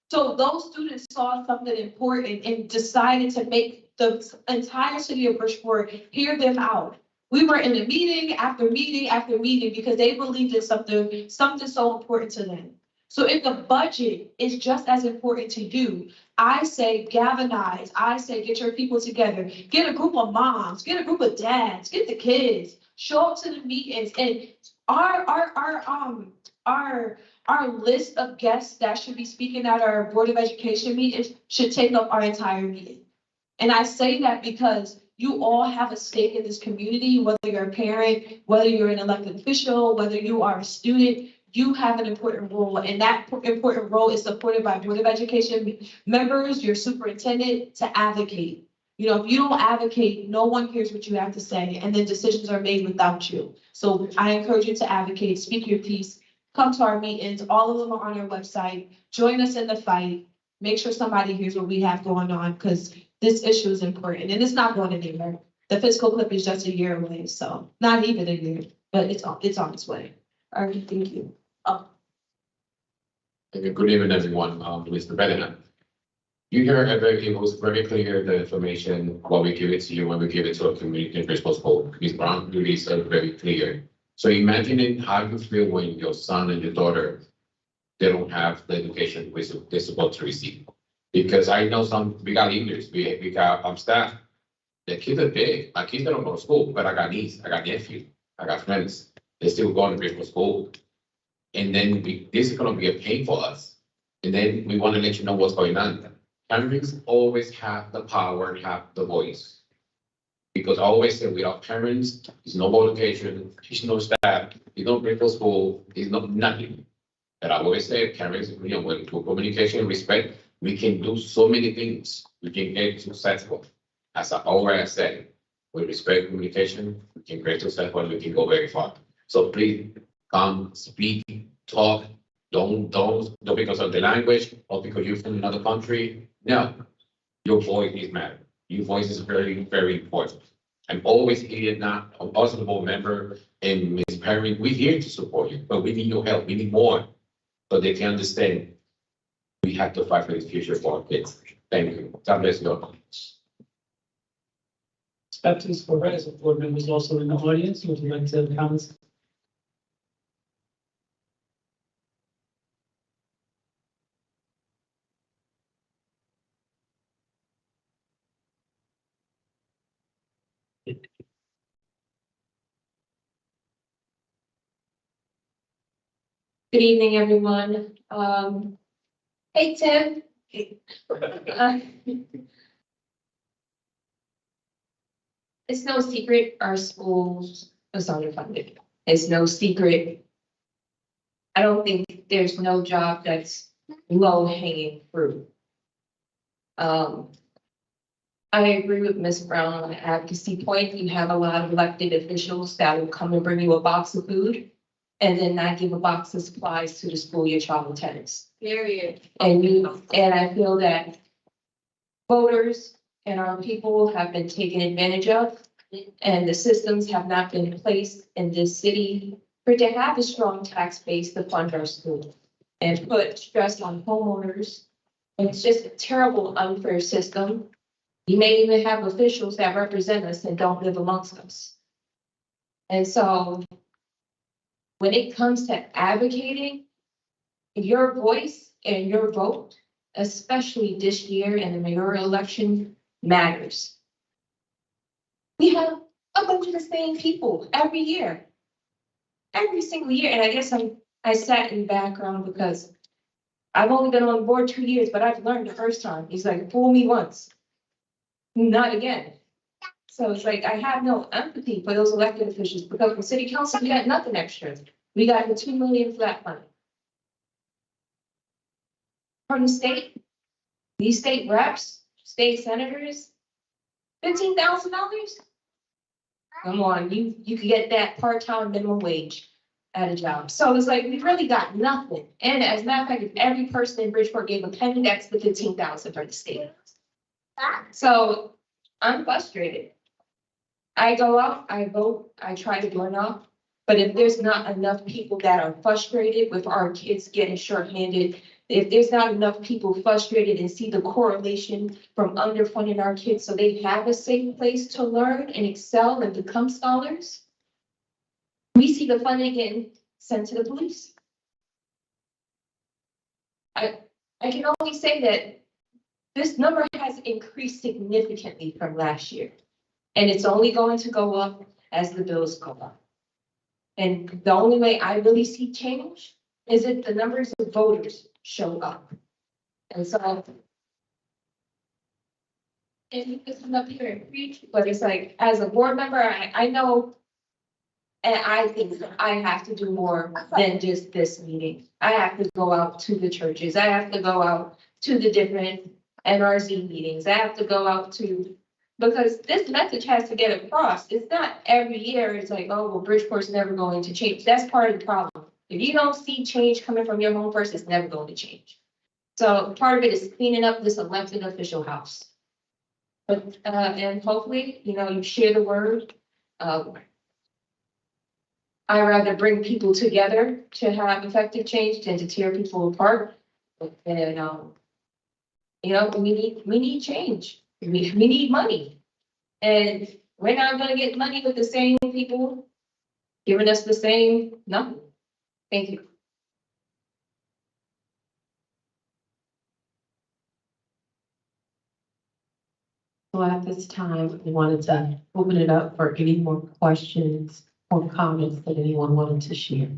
So those students saw something important and decided to make the entire city of Bridgeport hear them out. We were in a meeting after meeting after meeting because they believed in something so important to them. So if the budget is just as important to you, I say galvanize, I say get your people together, get a group of moms, get a group of dads, get the kids, show up to the meetings and our list of guests that should be speaking at our Board of Education meetings should take up our entire meeting. And I say that because you all have a stake in this community, whether you're a parent, whether you're an elected official, whether you are a student, you have an important role. And that important role is supported by Board of Education members, your superintendent, to advocate. You know, if you don't advocate, no one hears what you have to say, and then decisions are made without you. So I encourage you to advocate, speak your piece, come to our meetings. All of them are on our website. Join us in the fight. Make sure somebody hears what we have going on, because this issue is important and it's not going anywhere. The fiscal clip is just a year away, so not even a year, but it's on its way. All right, thank you. Okay, good evening, everyone. Mr. Bellingham. You hear it was very clear, the information, what we give it to you, when we give it to a community principal school. Ms. Brown released it very clear. So imagining how you feel when your son and your daughter, they don't have the education they're supposed to receive. Because I know we got leaders, we got staff. The kids are big. My kids don't go to school, but I got niece, I got nephew, I got friends. They're still going to principal school. And then this is gonna be a pain for us. And then we want to let you know what's going on. Parents always have the power, have the voice. Because I always say without parents, there's no education, there's no staff, there's no principal school, there's no nothing. And I always say parents, with communication, respect, we can do so many things. We can get successful. As I always say, with respect, communication, we can get successful and we can go very far. So please come, speak, talk. Don't because of the language or because you're from another country. No, your voice is matter. Your voice is very, very important. I'm always here now, us as a board member and Ms. Perry, we're here to support you, but we need your help. We need more so they can understand we have to fight for the future for our kids. Thank you. God bless you all. Baptist Flores, a board member, is also in the audience. Would you like to comment? Good evening, everyone. Hey, Tim. It's no secret our schools are underfunded. It's no secret. I don't think there's no job that's low hanging fruit. I agree with Ms. Brown on the advocacy point. You have a lot of elected officials that will come and bring you a box of food and then not give a box of supplies to the school your child attends. Period. And I feel that voters and our people have been taken advantage of, and the systems have not been placed in this city for to have a strong tax base to fund our schools and put stress on homeowners. It's just a terrible, unfair system. You may even have officials that represent us and don't live amongst us. And so when it comes to advocating, your voice and your vote, especially this year in the mayoral election, matters. We have a bunch of the same people every year, every single year. And I guess I sat in the background because I've only been on board 2 years, but I've learned the first time. He's like, fool me once, not again. So it's like, I have no empathy for those elected officials because from city council, we got nothing extra. We got the 2 million flat money. From the state, these state reps, state senators, $15,000. Come on, you could get that part-time minimum wage at a job. So it's like, we really got nothing. And as a matter of fact, if every person in Bridgeport gave a penny, that's the 15,000 for the state. So I'm frustrated. I go out, I vote, I try to burn off. But if there's not enough people that are frustrated with our kids getting shorthanded, if there's not enough people frustrated and see the correlation from underfunding our kids so they have a safe place to learn and excel and become scholars, we see the funding getting sent to the police. I can only say that this number has increased significantly from last year. And it's only going to go up as the bills go up. And the only way I really see change is if the numbers of voters show up. And so. And you can come up here and preach, but it's like, as a board member, I know. And I think that I have to do more than just this meeting. I have to go out to the churches. I have to go out to the different NRZ meetings. I have to go out to, because this message has to get across. It's not every year, it's like, oh, well, Bridgeport's never going to change. That's part of the problem. If you don't see change coming from your home first, it's never going to change. So part of it is cleaning up this elected official house. But, and hopefully, you share the word. I rather bring people together to have effective change than to tear people apart. And, we need change. We need money. And we're not gonna get money with the same people giving us the same number. Thank you. So at this time, we wanted to open it up for any more questions or comments that anyone wanted to share.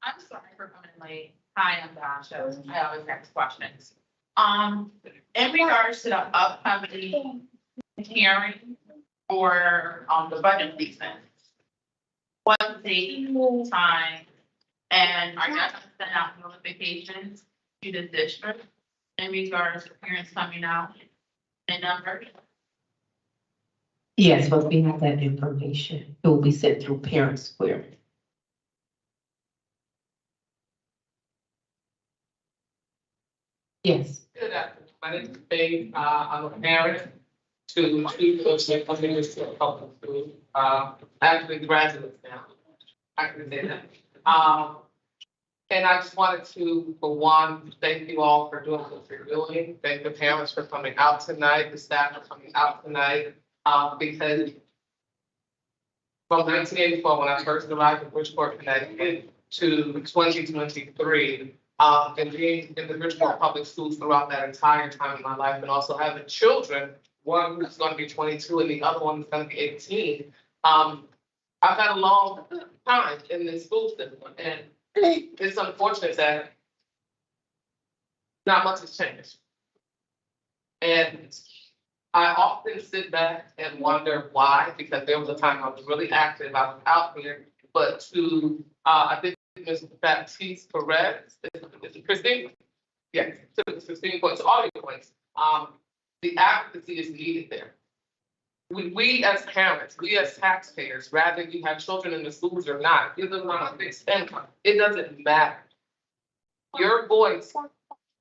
I'm sorry for coming late. Hi, I'm Dasha. I always ask questions. In regards to the upcoming hearing for, the budget season, what date, time, and are you gonna send out notifications to the district in regards to parents coming out and numbers? Yes, but we have that information. It will be sent through Parent Square. Yes. Good afternoon. My name is Dave. I'm a parent to two children coming into a public school. Actually graduates now. I can say that. And I just wanted to, for one, thank you all for doing what you're doing. Thank the parents for coming out tonight, the staff for coming out tonight. Because from 1984, when I first arrived in Bridgeport, Connecticut, to 2023, and being in the Bridgeport Public Schools throughout that entire time of my life, and also having children, one who's going to be 22 and the other one is going to be 18. I've had a long time in this school system, and it's unfortunate that not much has changed. And I often sit back and wonder why, because there was a time I was really active, I was out here, but to, I think Ms. Baptiste Perez, is it Christine? Yes, to 16 points, all your points. The advocacy is needed there. We as parents, we as taxpayers, rather you have children in the schools or not, you live on a fixed income, it doesn't matter. Your voice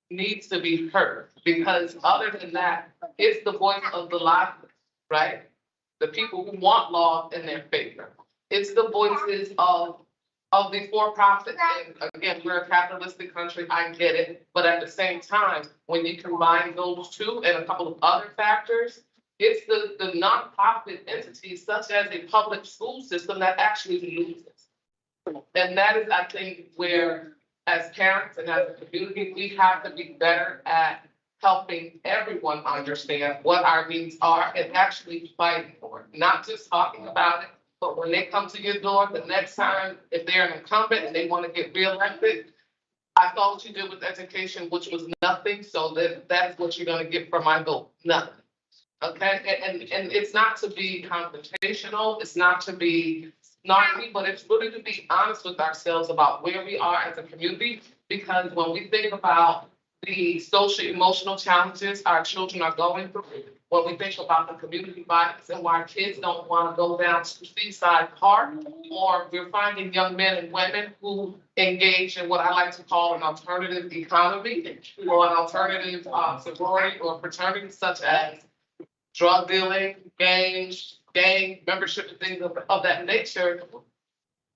needs to be heard, because other than that, it's the voice of the lively, right? The people who want laws in their favor. It's the voices of the for-profit. And again, we're a capitalistic country, I get it. But at the same time, when you combine those two and a couple of other factors, it's the nonprofit entities such as a public school system that actually loses. And that is, I think, where as parents and as a community, we have to be better at helping everyone understand what our needs are and actually fighting for it. Not just talking about it, but when they come to your door the next time, if they're an incumbent and they want to get reelected, I saw what you did with education, which was nothing. So that's what you're going to get for my vote, nothing. Okay, and it's not to be confrontational, it's not to be snarky, but it's really to be honest with ourselves about where we are as a community. Because when we think about the social emotional challenges our children are going through, when we think about the community violence and why kids don't want to go down to Seaside Park, or we're finding young men and women who engage in what I like to call an alternative economy, or an alternative sorority or fraternity, such as drug dealing, gang membership, and things of that nature,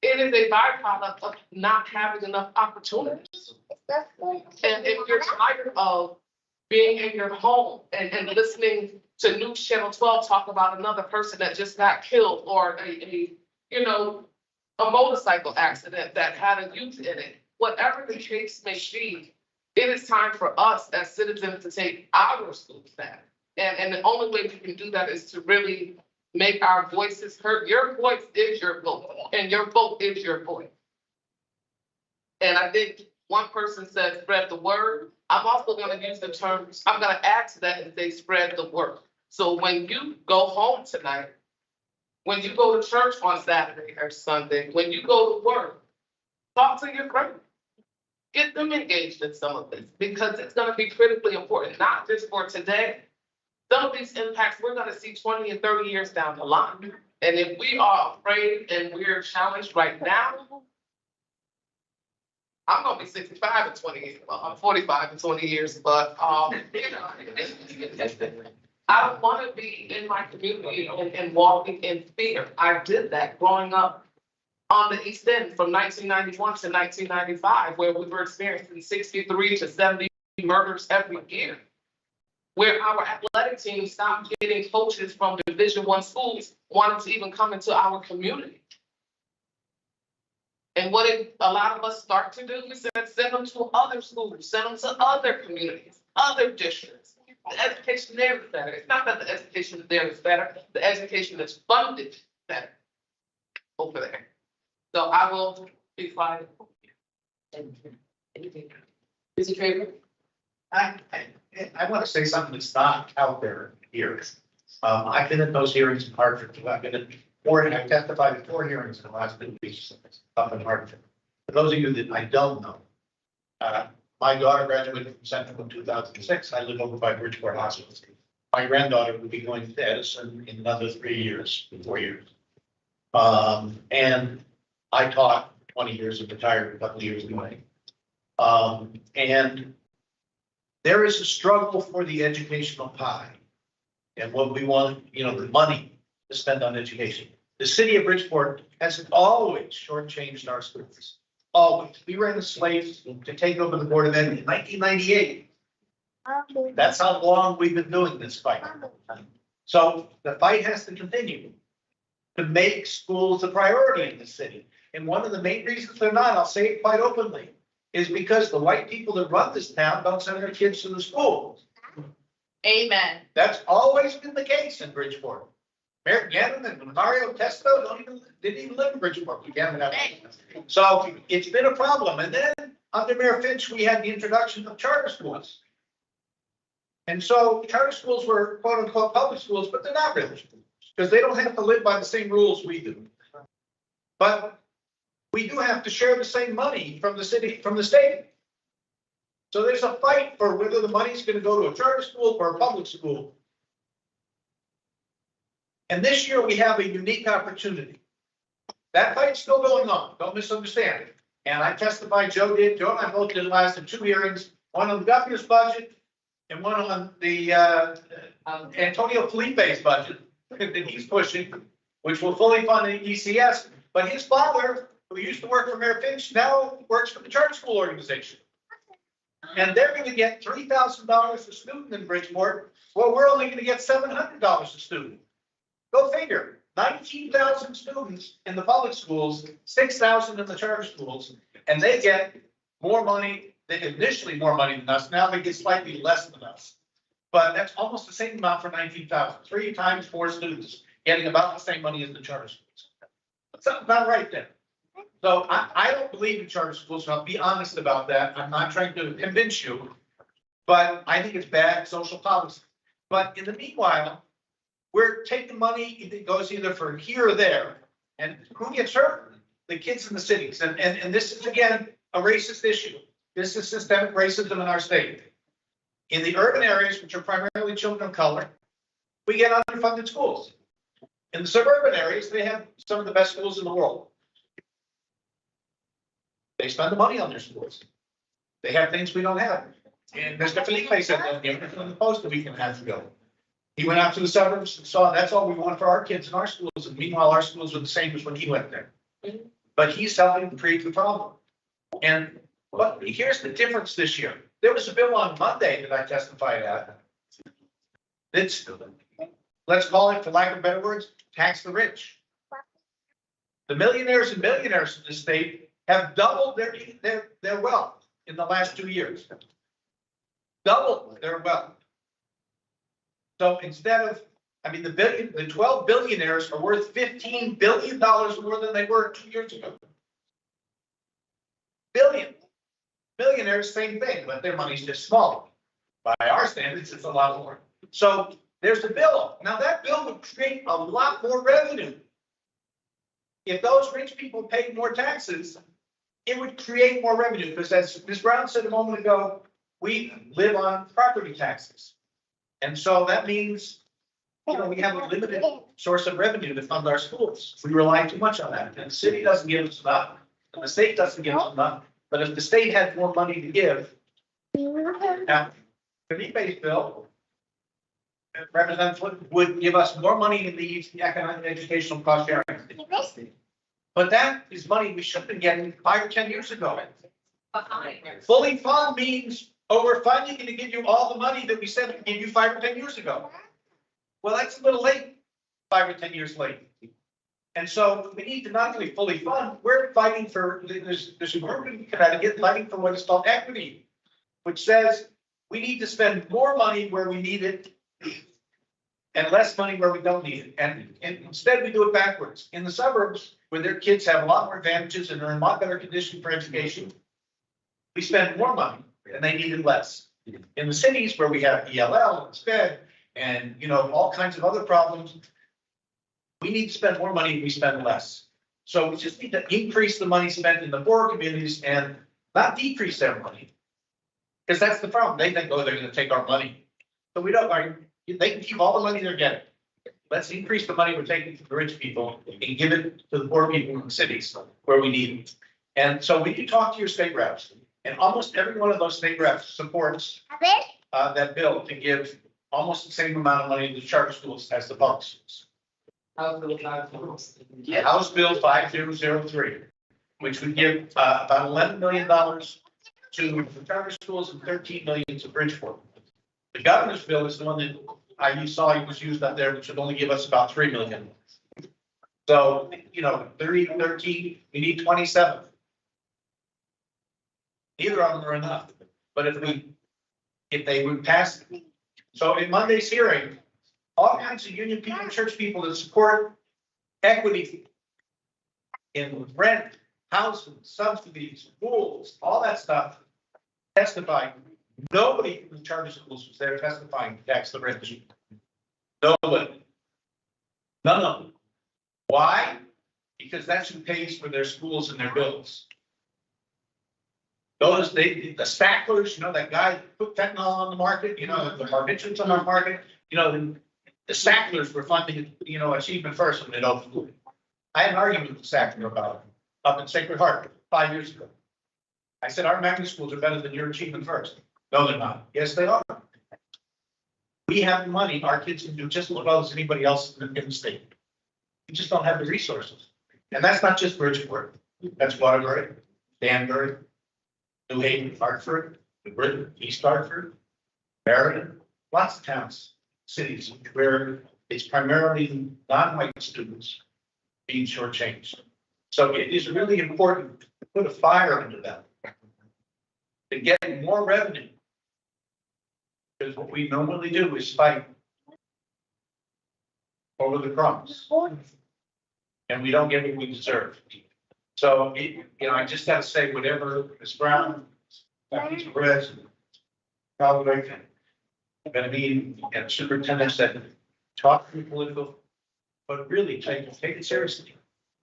it is a byproduct of not having enough opportunities. And if you're tired of being in your home and listening to News Channel 12 talk about another person that just got killed, or a a motorcycle accident that had a youth in it, whatever the case may be, it is time for us as citizens to take our schools back. And the only way we can do that is to really make our voices heard. Your voice is your vote, and your vote is your voice. And I think one person said, spread the word. I'm also gonna use the term, I'm gonna add to that and say, spread the word. So when you go home tonight, when you go to church on Saturday or Sunday, when you go to work, talk to your friends. Get them engaged in some of this, because it's gonna be critically important, not just for today. Some of these impacts, we're gonna see 20 and 30 years down the line. And if we are afraid and we're challenged right now, I'm gonna be 65 in 20 years, well, I'm 45 in 20 years, but, you know, I don't wanna be in my community and walking in fear. I did that growing up on the East End from 1991 to 1995, where we were experiencing 63 to 70 murders every year. Where our athletic team stopped getting coaches from Division I schools wanting to even come into our community. And what did a lot of us start to do? We said, send them to other schools, send them to other communities, other districts. The education there is better. It's not that the education there is better, the education that's funded better over there. So I will be quiet. Mr. Traver? I want to say something that's not out there here. I've been at those hearings in Hartford, too. I've been at I've testified at 4 hearings in the last 2 weeks up in Hartford. For those of you that I don't know, my daughter graduated from Central in 2006. I live over by Bridgeport Hospital. My granddaughter will be going to Edison in another 4 years. And I taught 20 years and retired a couple of years away. And there is a struggle for the educational pie and what we want, you know, the money to spend on education. The city of Bridgeport has always shortchanged our schools. Always. We were enslaved to take over the Board of Ed in 1998. That's how long we've been doing this fight. So the fight has to continue to make schools a priority in the city. And one of the main reasons they're not, I'll say it quite openly, is because the white people that run this town don't send their kids to the schools. Amen. That's always been the case in Bridgeport. Mayor Gannon and Mario Testo didn't even live in Bridgeport. So it's been a problem. And then under Mayor Finch, we had the introduction of charter schools. And so charter schools were quote unquote public schools, but they're not really, because they don't have to live by the same rules we do. But we do have to share the same money from the city, from the state. So there's a fight for whether the money's going to go to a charter school or a public school. And this year we have a unique opportunity. That fight's still going on. Don't misunderstand it. And I testified, Joe and I both did last in 2 hearings, one on the governor's budget and one on the Antonio Felipe's budget that he's pushing, which will fully fund the ECS. But his father, who used to work for Mayor Finch, now works for the charter school organization. And they're going to get $3,000 a student in Bridgeport. Well, we're only going to get $700 a student. Go figure. 19,000 students in the public schools, 6,000 in the charter schools, and they get more money. They get initially more money than us. Now they get slightly less than us. But that's almost the same amount for 19,000. 3 times 4 students getting about the same money as the charter schools. That's about right there. So I don't believe in charter schools, so I'll be honest about that. I'm not trying to convince you, but I think it's bad social policy. But in the meanwhile, we're taking money that goes either for here or there. And who gets hurt? The kids in the cities. And this is, again, a racist issue. This is systemic racism in our state. In the urban areas, which are primarily children of color, we get underfunded schools. In the suburban areas, they have some of the best schools in the world. They spend the money on their schools. They have things we don't have. And Mr. Felipe said that from the Post a week and a half ago. He went out to the suburbs and saw that's all we want for our kids in our schools. And meanwhile, our schools are the same as when he went there. But he's helping to create the problem. But here's the difference this year. There was a bill on Monday that I testified at. It's, let's call it, for lack of better words, tax the rich. The millionaires and billionaires in the state have doubled their wealth in the last 2 years. Doubled their wealth. So instead of, the 12 billionaires are worth $15 billion more than they were 2 years ago. Billion. Billionaires, same thing, but their money's just small. By our standards, it's a lot more. So there's the bill. Now that bill would create a lot more revenue. If those rich people paid more taxes, it would create more revenue, because as Ms. Brown said a moment ago, we live on property taxes. And so that means, we have a limited source of revenue to fund our schools. We rely too much on that, and the city doesn't give us enough, and the state doesn't give us enough. But if the state had more money to give, now, Felipe's bill, Representative Wood would give us more money in the economic educational cost sharing. But that is money we should have been getting 5 or 10 years ago. Fully fund means, we're finally going to give you all the money that we said we'd give you 5 or 10 years ago. Well, that's a little late, 5 or 10 years late. And so we need to not only fully fund, we're fighting for, there's a group in Connecticut fighting for what is called equity, which says we need to spend more money where we need it and less money where we don't need it. And instead we do it backwards. In the suburbs, where their kids have a lot more advantages and are in a lot better condition for education, we spend more money and they need it less. In the cities where we have ELL and SPED and, all kinds of other problems, we need to spend more money and we spend less. So we just need to increase the money spent in the poorer communities and not decrease their money. Because that's the problem. They think, they're going to take our money. So we don't, they can keep all the money they're getting. Let's increase the money we're taking from the rich people and give it to the poor people in the cities where we need it. And so when you talk to your state reps, and almost every one of those state reps supports that bill to give almost the same amount of money to the charter schools as the public schools. House Bill 5203, which would give about $11 million to the charter schools and $13 million to Bridgeport. The governor's bill is the one that you saw was used up there, which would only give us about $3 million. So, 30, 13, we need 27. Neither of them are enough. But if they would pass, so in Monday's hearing, all kinds of union people, church people that support equity in rent, housing, subsidies, schools, all that stuff, testifying. Nobody from the charter schools was there testifying to tax the rich. Nobody. None of them. Why? Because that's who pays for their schools and their bills. Those, the Stacklers, that guy that put fentanyl on the market, the barbiturates on the market, the Stacklers were funding, Achievement First when it opened. I had an argument with the Stackler about it up in Sacred Heart 5 years ago. I said, our magnet schools are better than your Achievement First. No, they're not. Yes, they are. We have the money. Our kids can do just as well as anybody else in the state. We just don't have the resources. And that's not just Bridgeport. That's Waterbury, Danbury, New Haven, Hartford, New Britain, East Hartford, Marion, lots of towns, cities where it's primarily non-white students being shortchanged. So it is really important to put a fire under them to get more revenue. Because what we normally do is fight over the crumbs. And we don't get what we deserve. So, I just got to say, whatever Ms. Brown, Dr. Perez, probably going to be, and the superintendent said, talk to the political, but really take it seriously.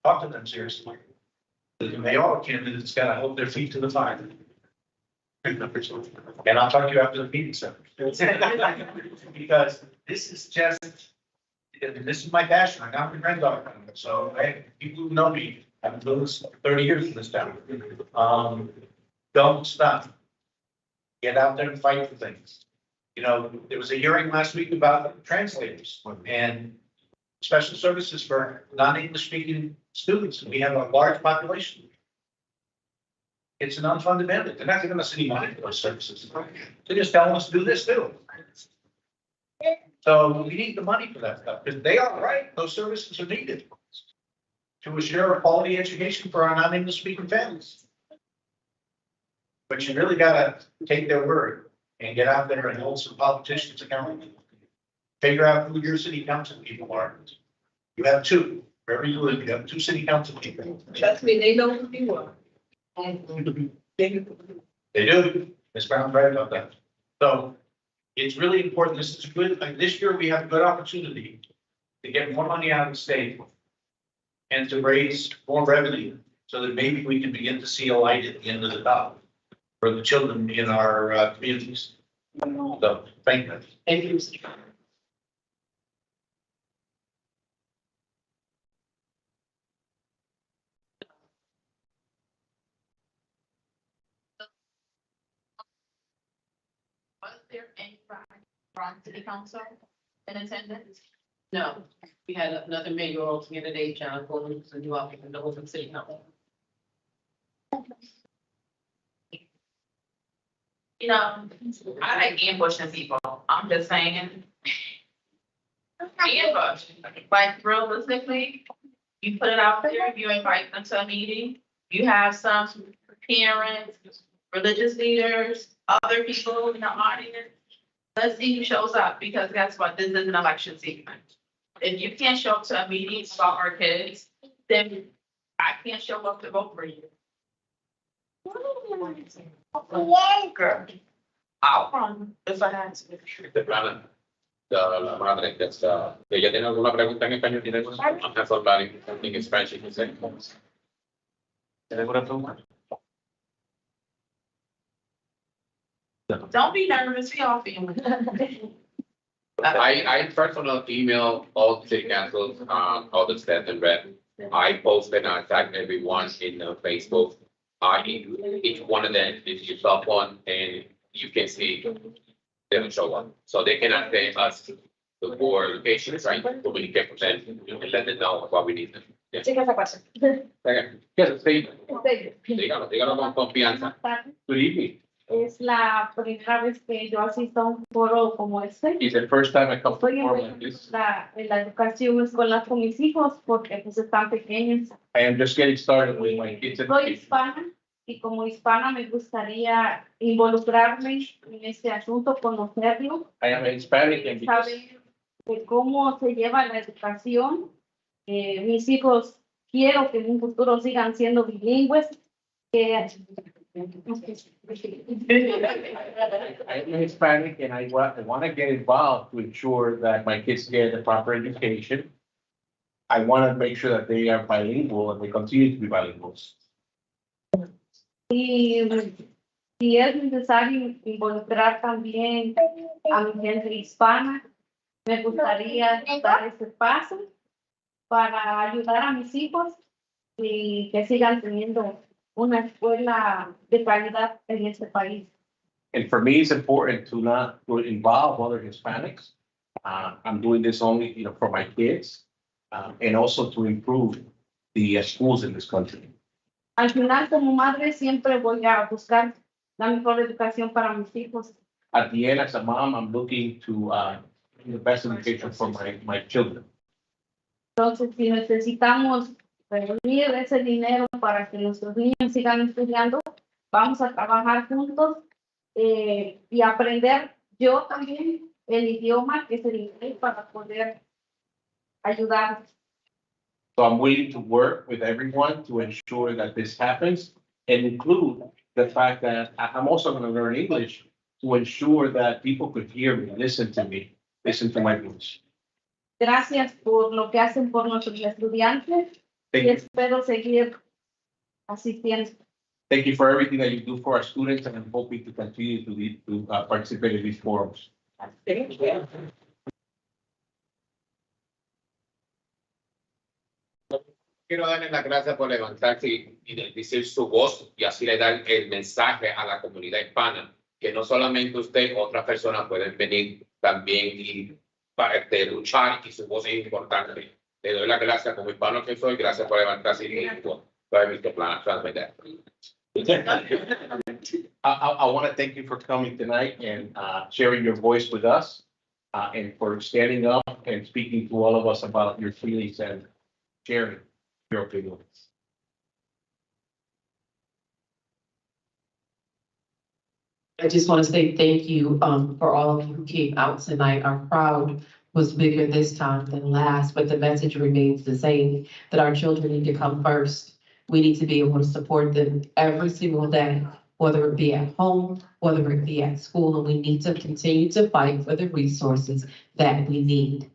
Talk to them seriously. The mayoral candidate's got to hold their feet to the fire. And I'll talk to you after the meeting, sir. Because this is just, and this is my passion. I got my granddaughter. So people who know me, I've been doing this 30 years in this town. Don't stop. Get out there and fight for things. There was a hearing last week about translators and special services for non-English speaking students. We have a large population. It's an unfunded mandate. They're not giving us any money for those services. They're just telling us to do this too. So we need the money for that stuff because they are right. Those services are needed. to assure a quality education for our non-English speaking families. But you really gotta take their word and get out there and hold some politicians accountable. Figure out who your city council people are. You have two, wherever you live, you have two city council people. Trust me, they know who you are. They do. Ms. Brown's right about that. So it's really important. This is good. Like this year, we have a good opportunity to get more money out of the state and to raise more revenue so that maybe we can begin to see a light at the end of the tunnel for the children in our communities. So thank you. Thank you. Was there anybody from city council in attendance? No, we had another mayoral candidate, John Williams, and you all can know from city council. You know, I like ambushing people. I'm just saying. Ambush, like realistically, you put it out there, you invite them to a meeting, you have some parents, religious leaders, other people in the audience. Let's see who shows up, because guess what? This is an election season. If you can't show up to a meeting about our kids, then I can't show up to vote for you. Girl, I'll run if I had to. La madre, ella tiene alguna pregunta en español, tiene alguna. I'm not somebody something in Spanish, you can say. ¿Tiene alguna pregunta? Don't be nervous, we all family. I personally email all the city councils, all the staff and rep. I posted and I tagged everyone in Facebook. Each one of them is your cell phone and you can see them show up. So they can update us the four locations, right? Communicate with them and let them know what we need them. Yeah. Checa esa cosa. Okay. Yes, sí. Dígalo con confianza. Good evening. Es la primera vez que yo asisto a un foro como este. It's the first time I come to Estoy Portland. empezando la educación escolar con mis hijos porque pues están pequeños. I am just getting started with my kids. Soy hispana y como hispana me gustaría involucrarme en este asunto, conocerlo, I am Hispanic and because saber de cómo se lleva la educación. Mis hijos quiero que en un futuro sigan siendo bilingües. I'm Hispanic and I want to get involved to ensure that my kids get the proper education. I want to make sure that they are bilingual and they continue to be bilinguals. Y si es necesario involucrar también a mi gente hispana, me gustaría dar ese paso para ayudar a mis hijos y que sigan teniendo una escuela de calidad en este país. And for me, it's important to involve other Hispanics. I'm doing this only, for my kids, and also to improve the schools in this country. Al final, como madre, siempre voy a buscar la mejor educación para mis hijos. At the end, as a mom, I'm looking to the best education for my children. Entonces, si necesitamos reunir ese dinero para que nuestros niños sigan estudiando, vamos a trabajar juntos y aprender yo también el idioma que es el inglés para poder ayudar. So I'm willing to work with everyone to ensure that this happens and include the fact that I'm also going to learn English to ensure that people could hear me, listen to me, listen to my voice. Gracias por lo que hacen por nuestros estudiantes y espero seguir asistiendo. Thank you for everything that you do for our students, and I'm hoping to continue to participate in these forums. Thank you. Quiero darle las gracias por levantarse y decir su voz y así le dar el mensaje a la comunidad hispana, que no solamente usted, otras personas pueden venir también y luchar y su voz es importante. Le doy las gracias como hispano que soy, gracias por levantarse y I want to thank you for coming tonight and sharing your voice with us, and for standing up and speaking to all of us about your feelings and sharing. Your opinion. I just want to say thank you, for all of you who came out tonight. Our crowd was bigger this time than last, but the message remains the same, that our children need to come first. We need to be able to support them every single day, whether it be at home, whether it be at school, and we need to continue to fight for the resources that we need.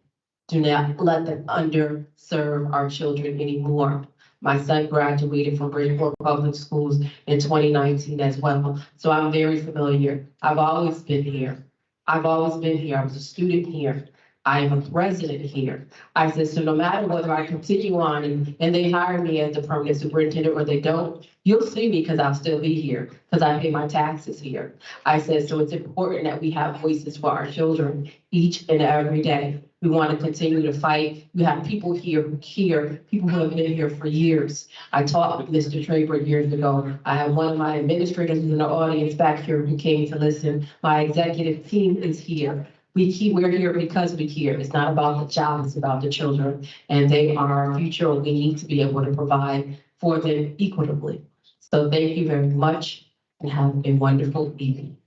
Do not let them underserve our children anymore. My son graduated from Bridgeport Public Schools in 2019 as well. So I'm very familiar. I've always been here. I've always been here. I was a student here. I am a resident here. I said, so no matter whether I continue on and they hire me as the permanent superintendent or they don't, you'll see me because I'll still be here because I pay my taxes here. I said, so it's important that we have voices for our children each and every day. We want to continue to fight. We have people here who care, people who have been here for years. I talked with Mr. Traber years ago. I have one of my administrators in the audience back here who came to listen. My executive team is here. We're here because we care. It's not about the job, it's about the children. And they are our future. We need to be able to provide for them equitably. So thank you very much and have a wonderful evening.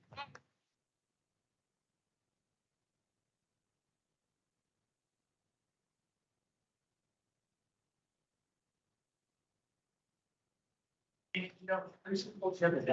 You know, I'm supposed to have a-